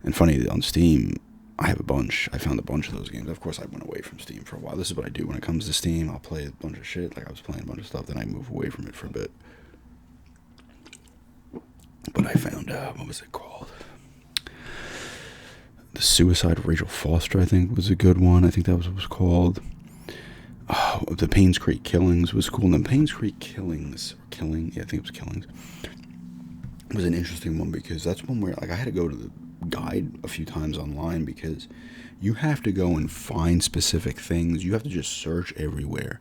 And funny, on Steam, I have a bunch. I found a bunch of those games. Of course, I went away from Steam for a while. This is what I do when it comes to Steam. I'll play a bunch of shit. Like, I was playing a bunch of stuff, then I move away from it for a bit. But I found, what was it called? The Suicide of Rachel Foster, I think, was a good one. I think that was what it was called. Oh, the Paynes Creek Killings was cool. And the Paynes Creek Killings, I think it was Killings, was an interesting one because that's one where, like, I had to go to the guide a few times online because you have to go and find specific things. You have to just search everywhere.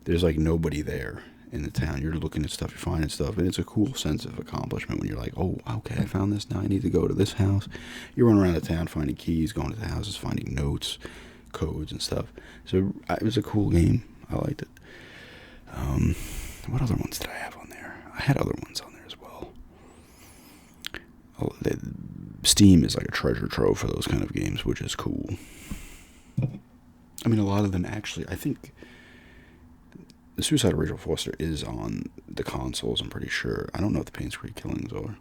There's like nobody there in the town. You're looking at stuff, you're finding stuff, and it's a cool sense of accomplishment when you're like, oh, okay, I found this, now I need to go to this house. You run around the town finding keys, going to the houses, finding notes, codes and stuff. So it was a cool game. I liked it. What other ones did I have on there? I had other ones on there as well. Steam is like a treasure trove for those kind of games, which is cool. I mean, a lot of them actually, I think the Suicide of Rachel Foster is on the consoles, I'm pretty sure. I don't know if the Paynes Creek Killings are.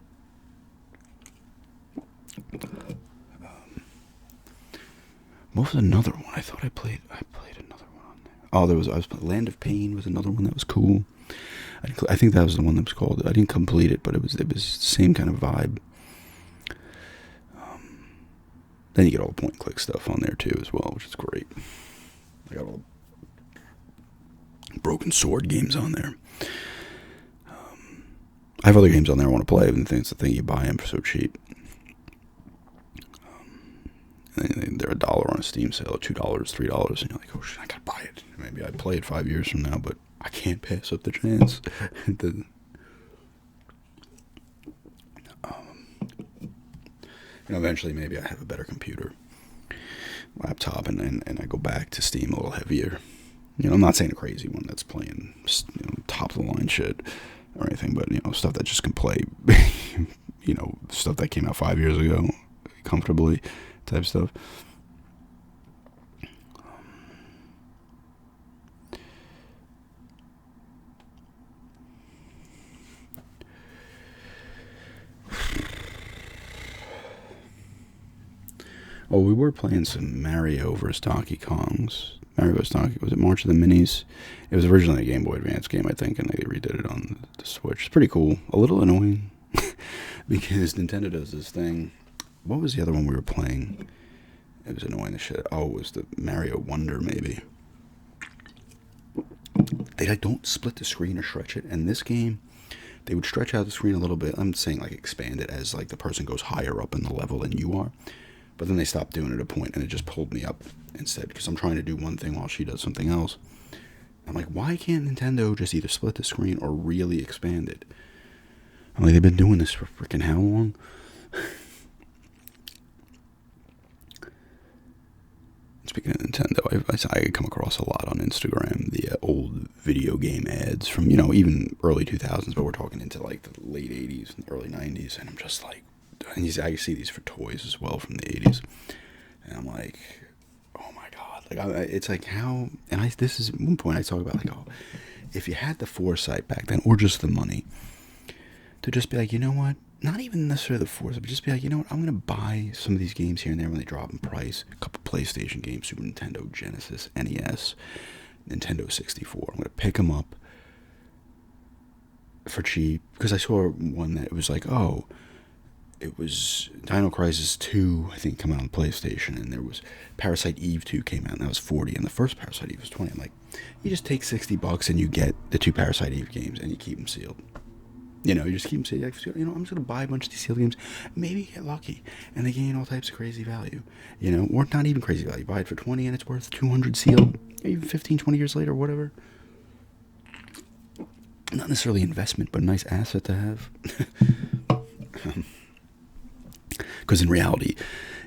What was another one? I thought I played another one on there. Oh, Land of Pain was another one that was cool. I think that was the one that was called. I didn't complete it, but it was the same kind of vibe. Then you get all the point and click stuff on there too as well, which is great. I got all Broken Sword games on there. I have other games on there I want to play, and it's the thing you buy them for so cheap. And they're $1 on a Steam sale, $2, $3, and you're like, oh shit, I gotta buy it. Maybe I'd play it 5 years from now, but I can't pass up the chance. Eventually maybe I have a better computer, laptop, and I go back to Steam a little heavier. I'm not saying a crazy one that's playing top of the line shit or anything, but stuff that just can play, stuff that came out 5 years ago comfortably, type stuff. Oh, we were playing some Mario vs. Donkey Kongs. Mario vs. Donkey, was it March of the Minis? It was originally a Game Boy Advance game, I think, and they redid it on the Switch. It's pretty cool. A little annoying, because Nintendo does this thing. What was the other one we were playing? It was annoying as shit. Oh, it was the Mario Wonder, maybe. They don't split the screen or stretch it. And this game, they would stretch out the screen a little bit. I'm saying expand it as the person goes higher up in the level than you are. But then they stopped doing it at a point, and it just pulled me up instead, because I'm trying to do one thing while she does something else. I'm like, why can't Nintendo just either split the screen or really expand it? I'm like, they've been doing this for freaking how long? Speaking of Nintendo, I come across a lot on Instagram the old video game ads from, even early 2000s, but we're talking into the late 80s and early 90s, and I'm just like, and I see these for toys as well from the 80s, and I'm like, oh my god, it's like how, and this is one point I talk about, if you had the foresight back then, or just the money, to just be like, you know what, not even necessarily the foresight, but just be like, you know what, I'm gonna buy some of these games here and there when they drop in price, a couple PlayStation games, Super Nintendo, Genesis, NES, Nintendo 64, I'm gonna pick them up for cheap, because I saw one that it was like, oh, it was Dino Crisis 2, I think, come out on PlayStation, and there was Parasite Eve 2 came out, and that was $40, and the first Parasite Eve was $20. I'm like, you just take $60 and you get the 2 Parasite Eve games, and you keep them sealed. You just keep them sealed. I'm just going to buy a bunch of these sealed games, maybe get lucky, and they gain all types of crazy value. Or not even crazy value. Buy it for $20 and it's worth $200 sealed, even 15, 20 years later, whatever. Not necessarily investment, but a nice asset to have. Because in reality,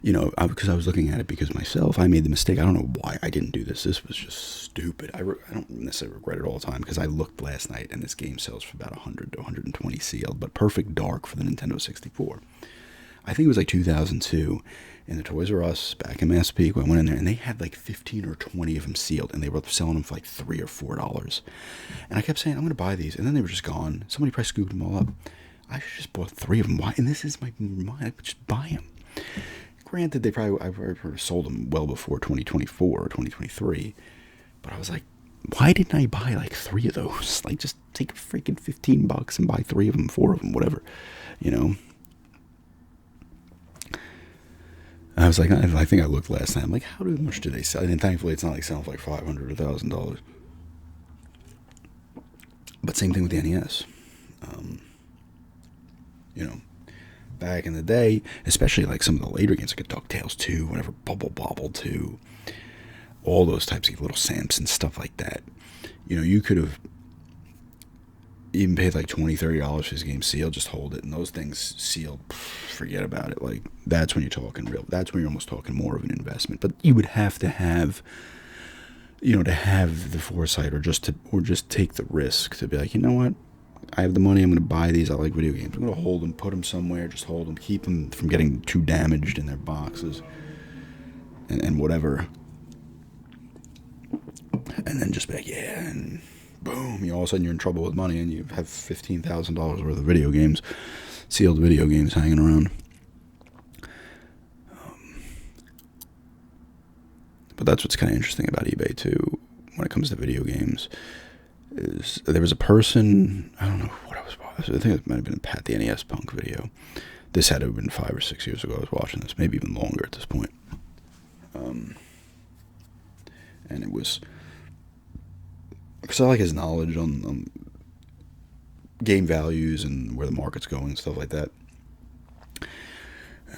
because I was looking at it because myself, I made the mistake. I don't know why I didn't do this. This was just stupid. I don't necessarily regret it all the time, because I looked last night and this game sells for about 100 to 120 sealed, but Perfect Dark for the Nintendo 64. I think it was 2002, in the Toys R Us back in Mass Peak. I went in there and they had 15 or 20 of them sealed, and they were selling them for $3 or $4. And I kept saying, I'm going to buy these, and then they were just gone. Somebody probably scooped them all up. I should just bought 3 of them. Why? And this is my mind. I would just buy them. Granted, I sold them well before 2024 or 2023. But I was like, why didn't I buy 3 of those? Just take freaking $15 and buy 3 of them, 4 of them, whatever. I was like, I think I looked last time. How much do they sell? And thankfully, it's not selling for $500 or $1,000. But same thing with the NES. Back in the day, especially some of the later games, like a DuckTales 2, whatever, Bubble Bobble 2, all those types of little Samson stuff like that. You could have even paid $20, $30 for this game sealed, just hold it, and those things sealed, forget about it. That's when you're talking real. That's when you're almost talking more of an investment. But you would have to have, to have the foresight, or just take the risk to be like, you know what? I have the money, I'm going to buy these, I like video games. I'm going to hold them, put them somewhere, just hold them, keep them from getting too damaged in their boxes, and whatever. And then just be like, yeah, and boom, all of a sudden you're in trouble with money, and you have $15,000 worth of video games, sealed video games hanging around. But that's what's kind of interesting about eBay, too, when it comes to video games. Is there was a person, I don't know what I was watching, I think it might have been the NES Punk video, This had to have been 5 or 6 years ago I was watching this, maybe even longer at this point. And it was, because I like his knowledge on game values and where the market's going and stuff like that.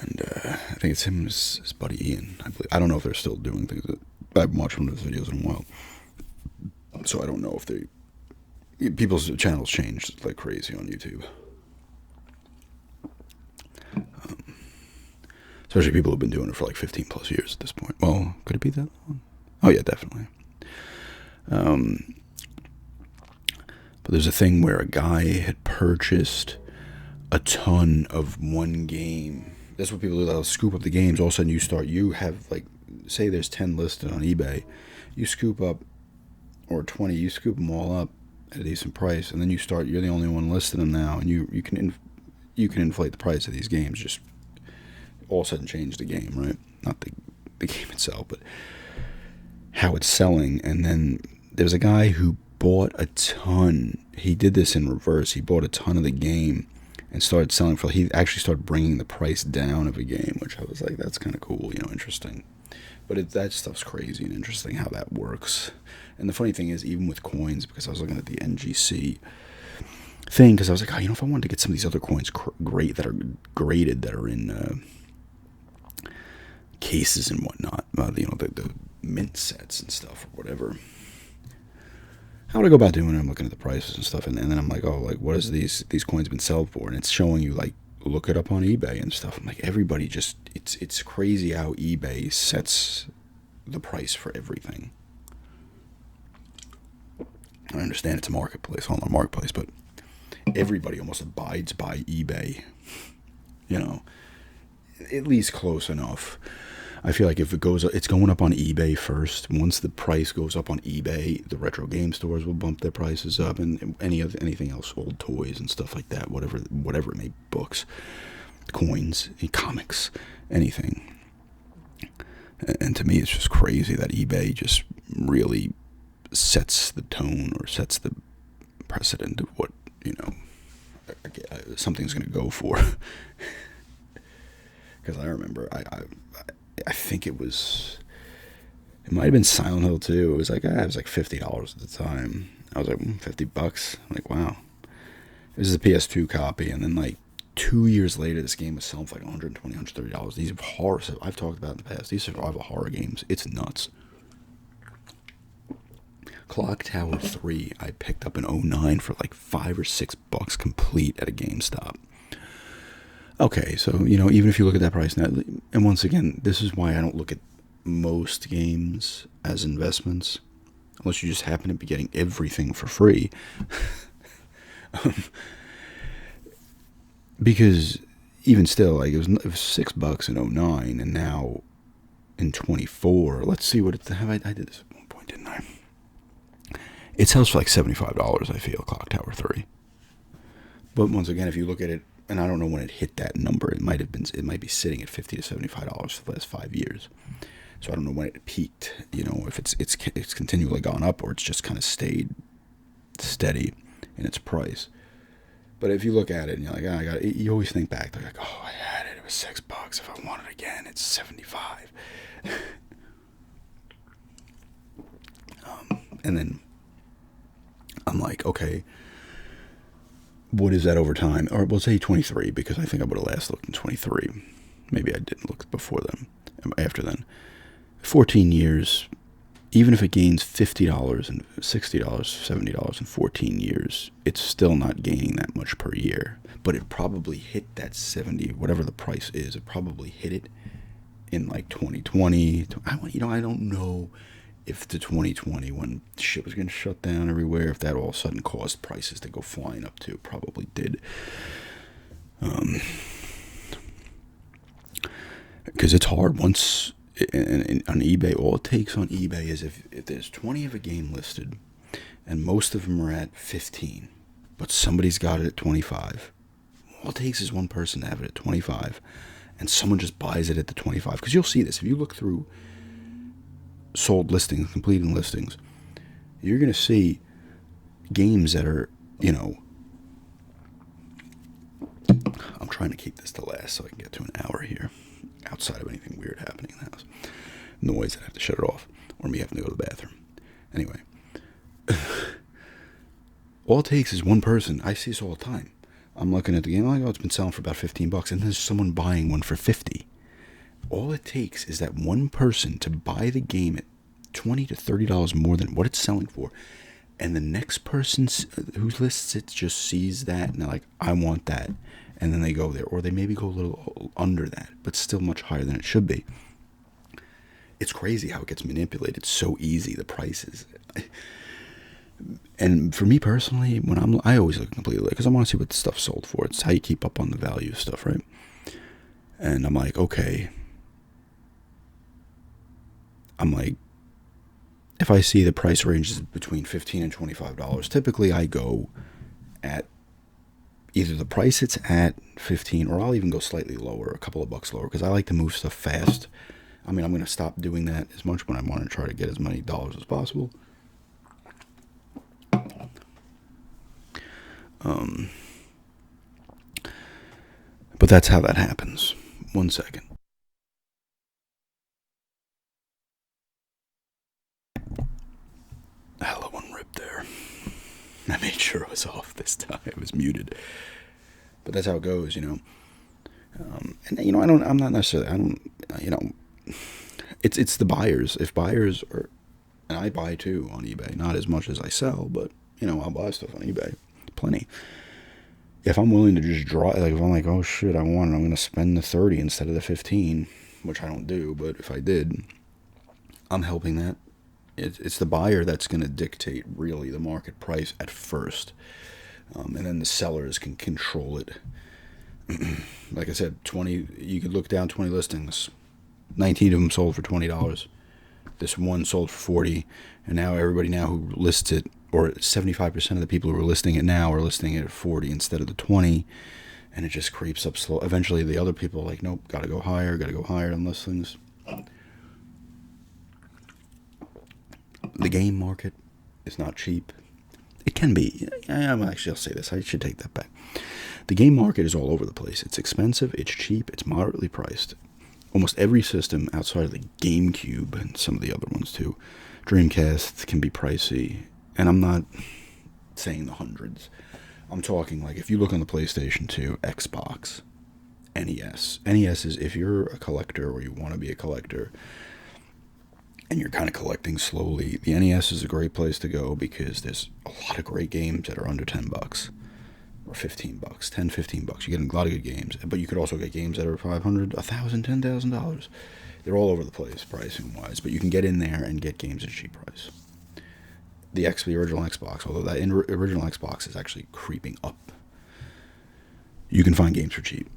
And I think it's him and his buddy Ian. I don't know if they're still doing things. I haven't watched one of his videos in a while, so I don't know if people's channels changed like crazy on YouTube. Especially people who've been doing it for like 15 plus years at this point. Well, could it be that long? Oh yeah, definitely. But there's a thing where a guy had purchased a ton of one game. That's what people do. They'll scoop up the games. All of a sudden you have like, say there's 10 listed on eBay. You scoop up, or 20, you scoop them all up at a decent price, and then you're the only one listing them now, and you can inflate the price of these games, just all of a sudden change the game, right? Not the game itself, but how it's selling. And then there's a guy who bought a ton. He did this in reverse. He bought a ton of the game and started selling he actually started bringing the price down of a game, which I was like, that's kind of cool, interesting. But that stuff's crazy and interesting how that works. And the funny thing is, even with coins, because I was looking at the NGC thing, because I was like, if I wanted to get some of these other coins that are graded, that are in cases and whatnot, the mint sets and stuff or whatever, how would I go about doing it? I'm looking at the prices and stuff, and then I'm like, what has these coins been sold for? And it's showing you, like, look it up on eBay and stuff. I'm like, everybody just, it's crazy how eBay sets the price for everything. I understand it's a marketplace, online marketplace, but everybody almost abides by eBay, at least close enough. I feel like if it's going up on eBay first. Once the price goes up on eBay, the retro game stores will bump their prices up, and anything else, old toys and stuff like that, whatever it may be, books, coins, comics, anything. And to me, it's just crazy that eBay just really sets the tone, or sets the precedent of what, something's going to go for. Because I remember, I think it might have been Silent Hill 2. It was like $50 at the time. I was like, $50. I'm like, wow. This is a PS2 copy, and then like 2 years later, this game was selling for like $120, $130. These are horror. I've talked about in the past. These survival horror games. It's nuts. Clock Tower 3, I picked up in 2009 for like $5 or $6 complete at a GameStop. Okay, so, even if you look at that price now, and once again, this is why I don't look at most games as investments, unless you just happen to be getting everything for free. Because even still, like, it was $6 in 2009, and now in 24, let's see what I did this at one point, didn't I? It sells for like $75, I feel, Clock Tower 3. But once again, if you look at it, and I don't know when it hit that number, it might be sitting at $50 to $75 for the last 5 years. So I don't know when it peaked, if it's continually gone up, or it's just kind of stayed steady in its price. But if you look at it and you're like, you always think back, they're like, I had it, it was $6. If I want it again, it's $75. And then I'm like, okay, what is that over time? Or we'll say 23, because I think I would have last looked in 23. Maybe I didn't look before then, after then. 14 years, even if it gains $50 and $60, $70 in 14 years, it's still not gaining that much per year. But it probably hit that 70, whatever the price is, it probably hit it in like 2020. I don't know if the 2020, when shit was getting shut down everywhere, if that all of a sudden caused prices to go flying up too. Probably did. Because it's hard. Once on eBay, all it takes on eBay is if there's 20 of a game listed, and most of them are at 15, but somebody's got it at 25. All it takes is one person to have it at 25, and someone just buys it at the 25. Because you'll see this. If you look through sold listings, completing listings, you're going to see games that are, I'm trying trying to keep this to last so I can get to an hour here, outside of anything weird happening in the house. Noise, I have to shut it off, or me having to go to the bathroom. Anyway, all it takes is one person. I see this all the time. I'm looking at the game, I'm like, oh, it's been selling for about $15, and there's someone buying one for $50. All it takes is that one person to buy the game at $20 to $30 more than what it's selling for, and the next person who lists it just sees that, and they're like, I want that, and then they go there, or they maybe go a little under that, but still much higher than it should be. It's crazy how it gets manipulated so easy, the prices. And for me personally, I always look completely, because I want to see what the stuff's sold for. It's how you keep up on the value of stuff, right? And I'm like, okay. I'm like, if I see the price ranges between $15 and $25, typically I go at either the price it's at, 15, or I'll even go slightly lower, a couple of bucks lower, because I like to move stuff fast. I mean, I'm going to stop doing that as much when I want to try to get as many dollars as possible. But that's how that happens. 1 second. Hello, one rip there. I made sure it was off this time. It was muted. But that's how it goes, you know. And you know, I'm not necessarily, you know, it's the buyers. If buyers are, and I buy too on eBay, not as much as I sell, but you know, I'll buy stuff on eBay, plenty. If I'm willing to just draw, like if I'm like, oh shit, I'm going to spend the 30 instead of the 15, which I don't do, but if I did, I'm helping that. It's the buyer that's going to dictate really the market price at first, and then the sellers can control it. Like I said, 20. You could look down 20 listings, 19 of them sold for $20. This one sold for 40, and now everybody now who lists it, or 75% of the people who are listing it now are listing it at 40 instead of the 20, and it just creeps up slow. Eventually, the other people are like, nope, gotta go higher on listings. The game market is not cheap. It can be. Actually, I'll say this. I should take that back. The game market is all over the place. It's expensive, it's cheap, it's moderately priced. Almost every system outside of the GameCube and some of the other ones too, Dreamcast, can be pricey. And I'm not saying the hundreds. I'm talking like if you look on the PlayStation 2, Xbox, NES. NES is if you're a collector or you want to be a collector and you're kind of collecting slowly, the NES is a great place to go because there's a lot of great games that are under $10 or $15, $10-15. You get a lot of good games, but you could also get games that are $500, $1,000, $10,000. They're all over the place pricing wise, but you can get in there and get games at a cheap price. The original Xbox, although that original Xbox is actually creeping up, you can find games for cheap.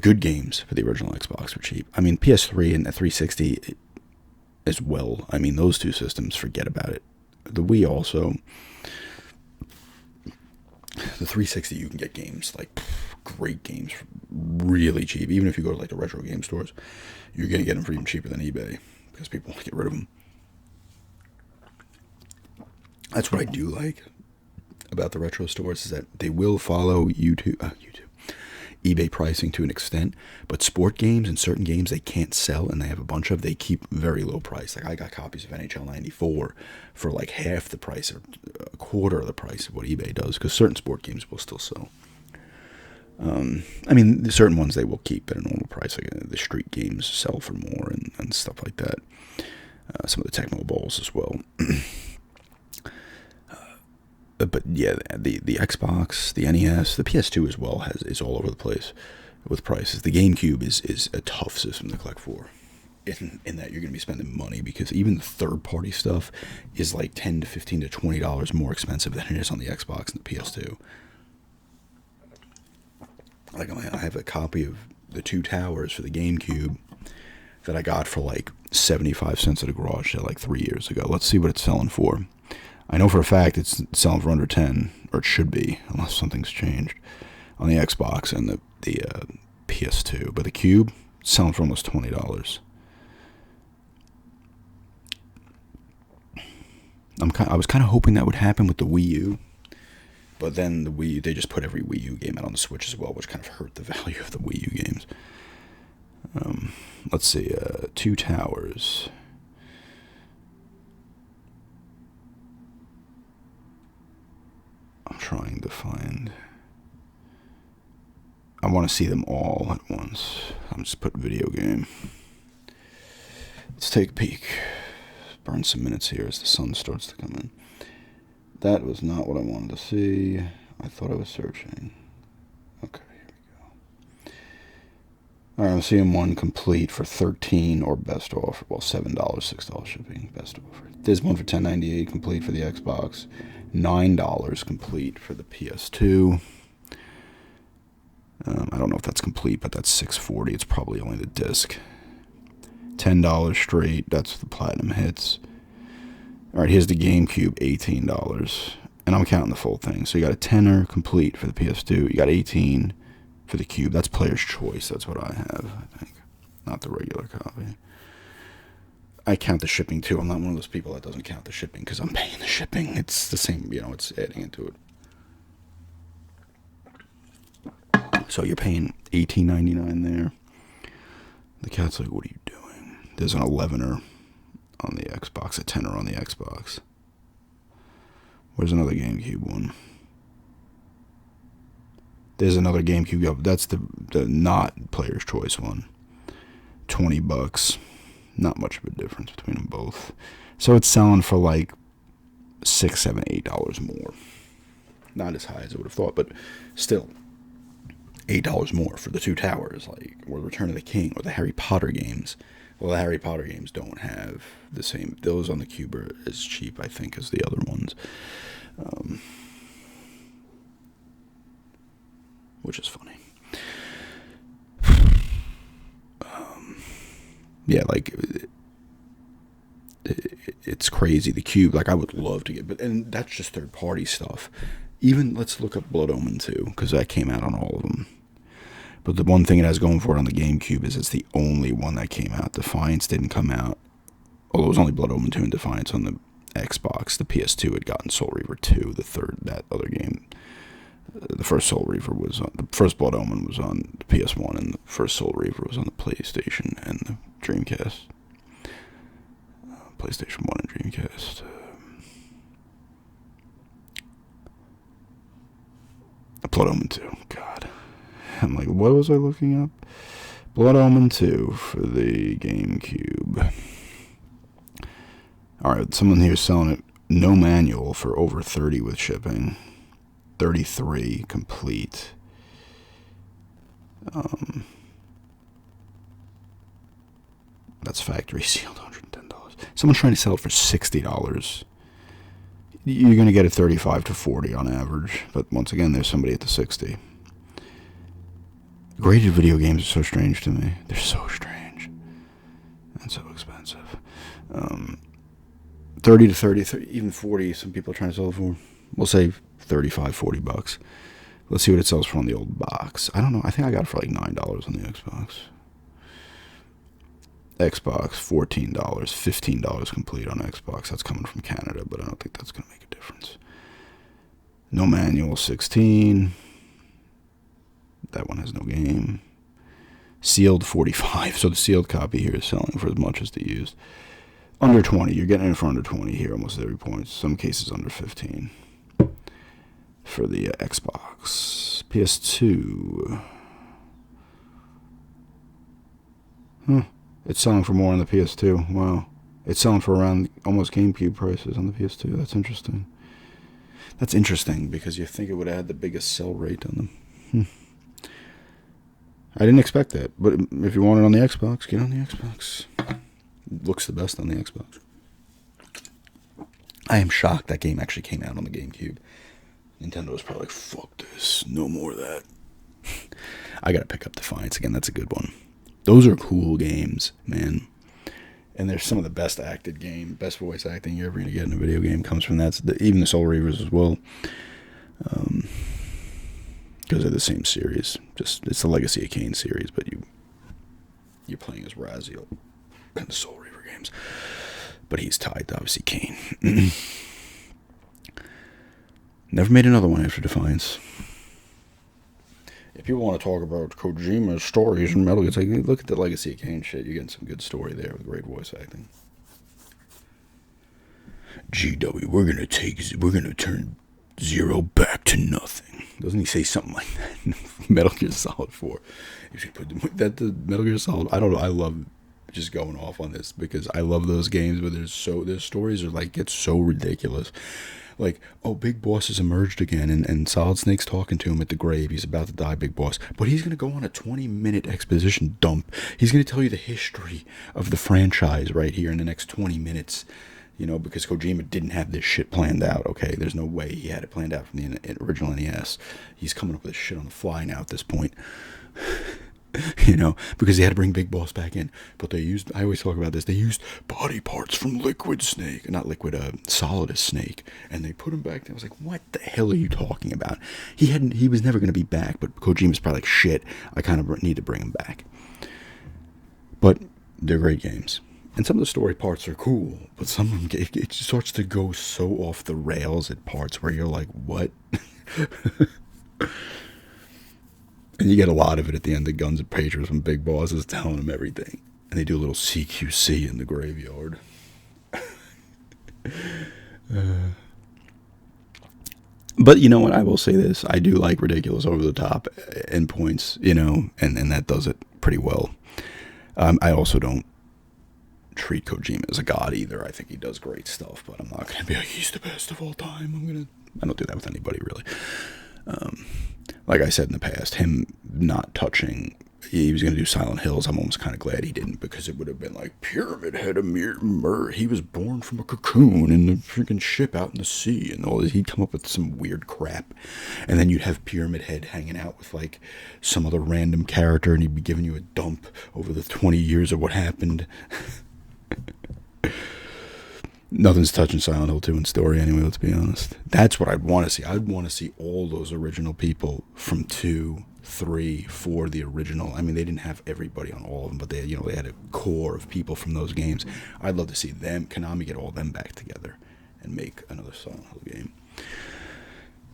Good games for the original Xbox for cheap. I mean, PS3 and the 360 as well. I mean, those two systems, forget about it. The Wii also. The 360, you can get games, like great games, really cheap. Even if you go to like the retro game stores, you're going to get them for even cheaper than eBay because people want to get rid of them. That's what I do like about the retro stores, is that they will follow eBay pricing to an extent, but sport games and certain games they can't sell and they have a bunch of, they keep very low price. Like I got copies of NHL 94 for like half the price or a quarter of the price of what eBay does, because certain sport games will still sell. I mean, certain ones they will keep at a normal price. Like the street games sell for more and stuff like that. Some of the Tecmo Bowls as well. But yeah, the Xbox, the NES, the PS2 as well is all over the place with prices. The GameCube is a tough system to collect for, in that you're going to be spending money, because even the third-party stuff is like $10 to $15 to $20 more expensive than it is on the Xbox and the PS2. Like I have a copy of the Two Towers for the GameCube that I got for like 75 cents at a garage sale like 3 years ago. Let's see what it's selling for. I know for a fact it's selling for under 10, or it should be, unless something's changed, on the Xbox and the PS2. But the Cube, it's selling for almost $20. I was kind of hoping that would happen with the Wii U, But then the Wii, they just put every Wii U game out on the Switch as well, which kind of hurt the value of the Wii U games. Let's see, Two Towers. I'm trying to find. I want to see them all at once. I'm just putting video game. Let's take a peek. Burn some minutes here as the sun starts to come in. That was not what I wanted to see. I thought I was searching. Okay, here we go. Alright, I'm seeing one complete for $13 or best offer. Well, $7, $6 shipping, best offer. There's one for $10.98 complete for the Xbox. $9 complete for the PS2. I don't know if that's complete, but that's $6.40. It's probably only the disc. $10 straight. That's the platinum hits. All right, here's the GameCube, $18, and I'm counting the full thing. So you got a tenner complete for the PS2. You got 18 for the Cube. That's player's choice. That's what I have, I think, not the regular copy. I count the shipping too. I'm not one of those people that doesn't count the shipping because I'm paying the shipping. It's the same, it's adding into it. So you're paying $18.99 there. The cat's like, what are you doing? There's an 11er on the Xbox, a 10er on the Xbox. Where's another GameCube one? There's another GameCube. That's the not player's choice one. $20. Not much of a difference between them both. So it's selling for like $6, $7, $8 more. Not as high as I would have thought, but still $8 more for the Two Towers, or Return of the King, or the Harry Potter games. Well, the Harry Potter games don't have the same. Those on the Cube are as cheap, I think, as the other ones. Which is funny. Yeah, it's crazy. The Cube, I would love to get, and that's just third-party stuff. Even, let's look up Blood Omen 2, because that came out on all of them. But the one thing it has going for it on the GameCube is it's the only one that came out. Defiance didn't come out. Although it was only Blood Omen 2 and Defiance on the Xbox. The PS2 had gotten Soul Reaver 2, that other game. The first Soul Reaver was on, the first Blood Omen was on the PS1, and the first Soul Reaver was on the PlayStation and the Dreamcast. PlayStation 1 and Dreamcast. Blood Omen 2, God. I'm like, what was I looking up? Blood Omen 2 for the GameCube. Alright, someone here is selling it, no manual, for over $30 with shipping. $33 complete. That's factory sealed, $110. Someone's trying to sell it for $60. You're going to get it 35 to 40 on average, but once again, there's somebody at the 60. Graded video games are so strange to me. They're so strange and so expensive. 30 to 30, even 40. Some people are trying to sell it for. We'll say $35, $40. Let's see what it sells for on the old box. I don't know. I think I got it for like $9 on the Xbox. Xbox, $14, $15 complete on Xbox. That's coming from Canada, but I don't think that's going to make a difference. No manual, $16. That one has no game. Sealed, $45. So the sealed copy here is selling for as much as the used. Under 20. You're getting it for under 20 here almost every point. Some cases under 15. For the Xbox. PS2. It's selling for more on the PS2. Wow. It's selling for around almost GameCube prices on the PS2. That's interesting. That's interesting because you think it would add the biggest sell rate on them. I didn't expect that. But if you want it on the Xbox, get on the Xbox. It looks the best on the Xbox. I am shocked that game actually came out on the GameCube. Nintendo was probably like, fuck this. No more of that. I gotta pick up Defiance again. That's a good one. Those are cool games, man. And they're some of the best acted game, best voice acting you're ever going to get in a video game comes from that. Even the Soul Reavers as well. Because they're the same series. It's the Legacy of Kain series, but you're playing as Raziel in the Soul Reaver games. But he's tied to, obviously, Kain. Never made another one after Defiance. If people want to talk about Kojima's stories and Metal Gear, it's like, look at the Legacy of Kain shit. You're getting some good story there with great voice acting. GW, we're gonna turn Zero back to nothing. Doesn't he say something like that? Metal Gear Solid 4. You should put the Metal Gear Solid. I don't know. I love just going off on this because I love those games where their stories are like get so ridiculous. Like, oh, Big Boss has emerged again, and Solid Snake's talking to him at the grave. He's about to die, Big Boss. But he's going to go on a 20-minute exposition dump. He's going to tell you the history of the franchise right here in the next 20 minutes. You know, because Kojima didn't have this shit planned out, okay? There's no way he had it planned out from the original NES. He's coming up with this shit on the fly now at this point. You know, because they had to bring Big Boss back in. But they used, I always talk about this, they used body parts from Liquid Snake, not Liquid, Solidus Snake, and they put him back there. I was like, what the hell are you talking about? He was never going to be back, but Kojima's probably like, shit, I kind of need to bring him back. But they're great games. And some of the story parts are cool, but some of them, it starts to go so off the rails at parts where you're like, what? And you get a lot of it at the end of Guns and Patriots when Big Boss is telling them everything. And they do a little CQC in the graveyard. But you know what? I will say this. I do like ridiculous over-the-top endpoints, you know, and that does it pretty well. I also don't treat Kojima as a god either. I think he does great stuff, but I'm not going to be like, he's the best of all time. I don't do that with anybody, really. Like I said in the past, him not touching, he was going to do Silent Hills. I'm almost kind of glad he didn't, because it would have been like, Pyramid Head of he was born from a cocoon in the freaking ship out in the sea, and all this. He'd come up with some weird crap, and then you'd have Pyramid Head hanging out with like some other random character, and he'd be giving you a dump over the 20 years of what happened. Nothing's touching Silent Hill 2 in story anyway, let's be honest. That's what I'd want to see. I'd want to see all those original people from 2, 3, 4, the original. I mean, they didn't have everybody on all of them, but they had a core of people from those games. I'd love to see them, Konami, get all them back together and make another Silent Hill game.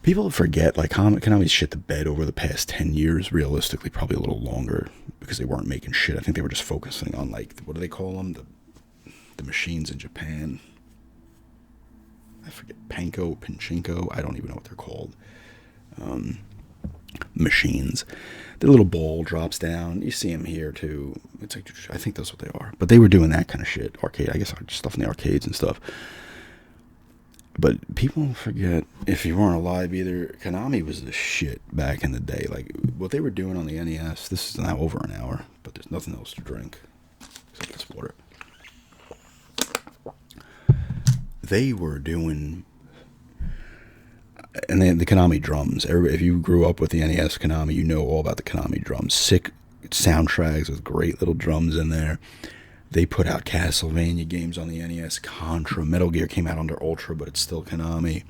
People forget, like, Konami's shit the bed over the past 10 years, realistically, probably a little longer, because they weren't making shit. I think they were just focusing on, like, what do they call them? The machines in Japan. I forget, Pachinko, I don't even know what they're called. Machines. The little ball drops down. You see them here too. It's like, I think that's what they are. But they were doing that kind of shit. Arcade, I guess, stuff in the arcades and stuff. But people forget, if you weren't alive either, Konami was the shit back in the day. Like, what they were doing on the NES, this is now over an hour, but there's nothing else to drink except this water. They were doing, and the Konami drums. If you grew up with the NES Konami, you know all about the Konami drums. Sick soundtracks with great little drums in there. They put out Castlevania games on the NES, Contra, Metal Gear came out under Ultra, but it's still Konami.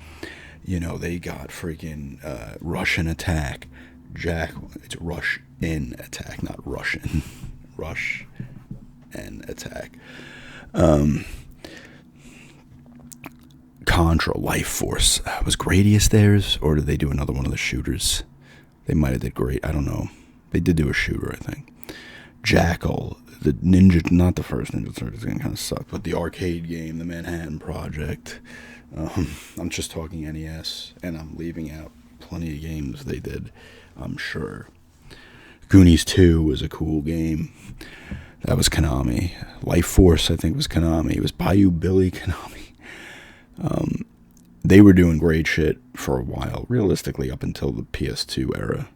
You know, they got freaking Russian Attack. It's Rush in Attack, not Russian. Rush and Attack. Contra, Life Force. Was Gradius theirs, or did they do another one of the shooters? They might have did great. I don't know. They did do a shooter, I think. Jackal, the Ninja, not the first Ninja Turtles game, kind of sucked, but the arcade game, the Manhattan Project. I'm just talking NES, and I'm leaving out plenty of games they did, I'm sure. Goonies 2 was a cool game. That was Konami. Life Force, I think, was Konami. It was Bayou Billy, Konami. They were doing great shit for a while, realistically, up until the PS2 era.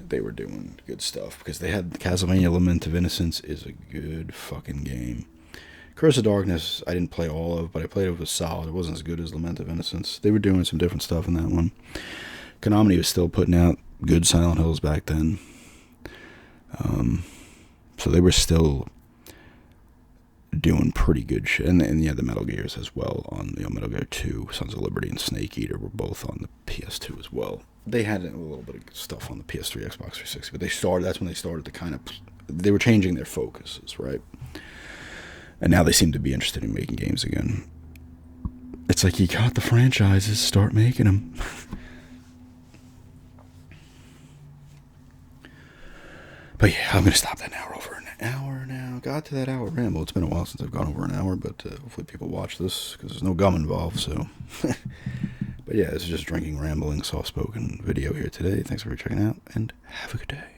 They were doing good stuff, because they had Castlevania Lament of Innocence is a good fucking game. Curse of Darkness, I didn't play all of, but I played it with Solid. It wasn't as good as Lament of Innocence. They were doing some different stuff in that one. Konami was still putting out good Silent Hills back then. So they were still doing pretty good shit. And yeah, the Metal Gears as well. On Metal Gear 2, Sons of Liberty, and Snake Eater were both on the PS2 as well. They had a little bit of stuff on the PS3, Xbox 360, but that's when they started to kind of, they were changing their focuses, right? And now they seem to be interested in making games again. It's like you got the franchises, start making them. But yeah, I'm gonna stop that now. We're over an hour now. Got to that hour ramble. It's been a while since I've gone over an hour, but hopefully people watch this because there's no gum involved. So, but yeah, this is just drinking, rambling, soft-spoken video here today. Thanks for checking out, and have a good day.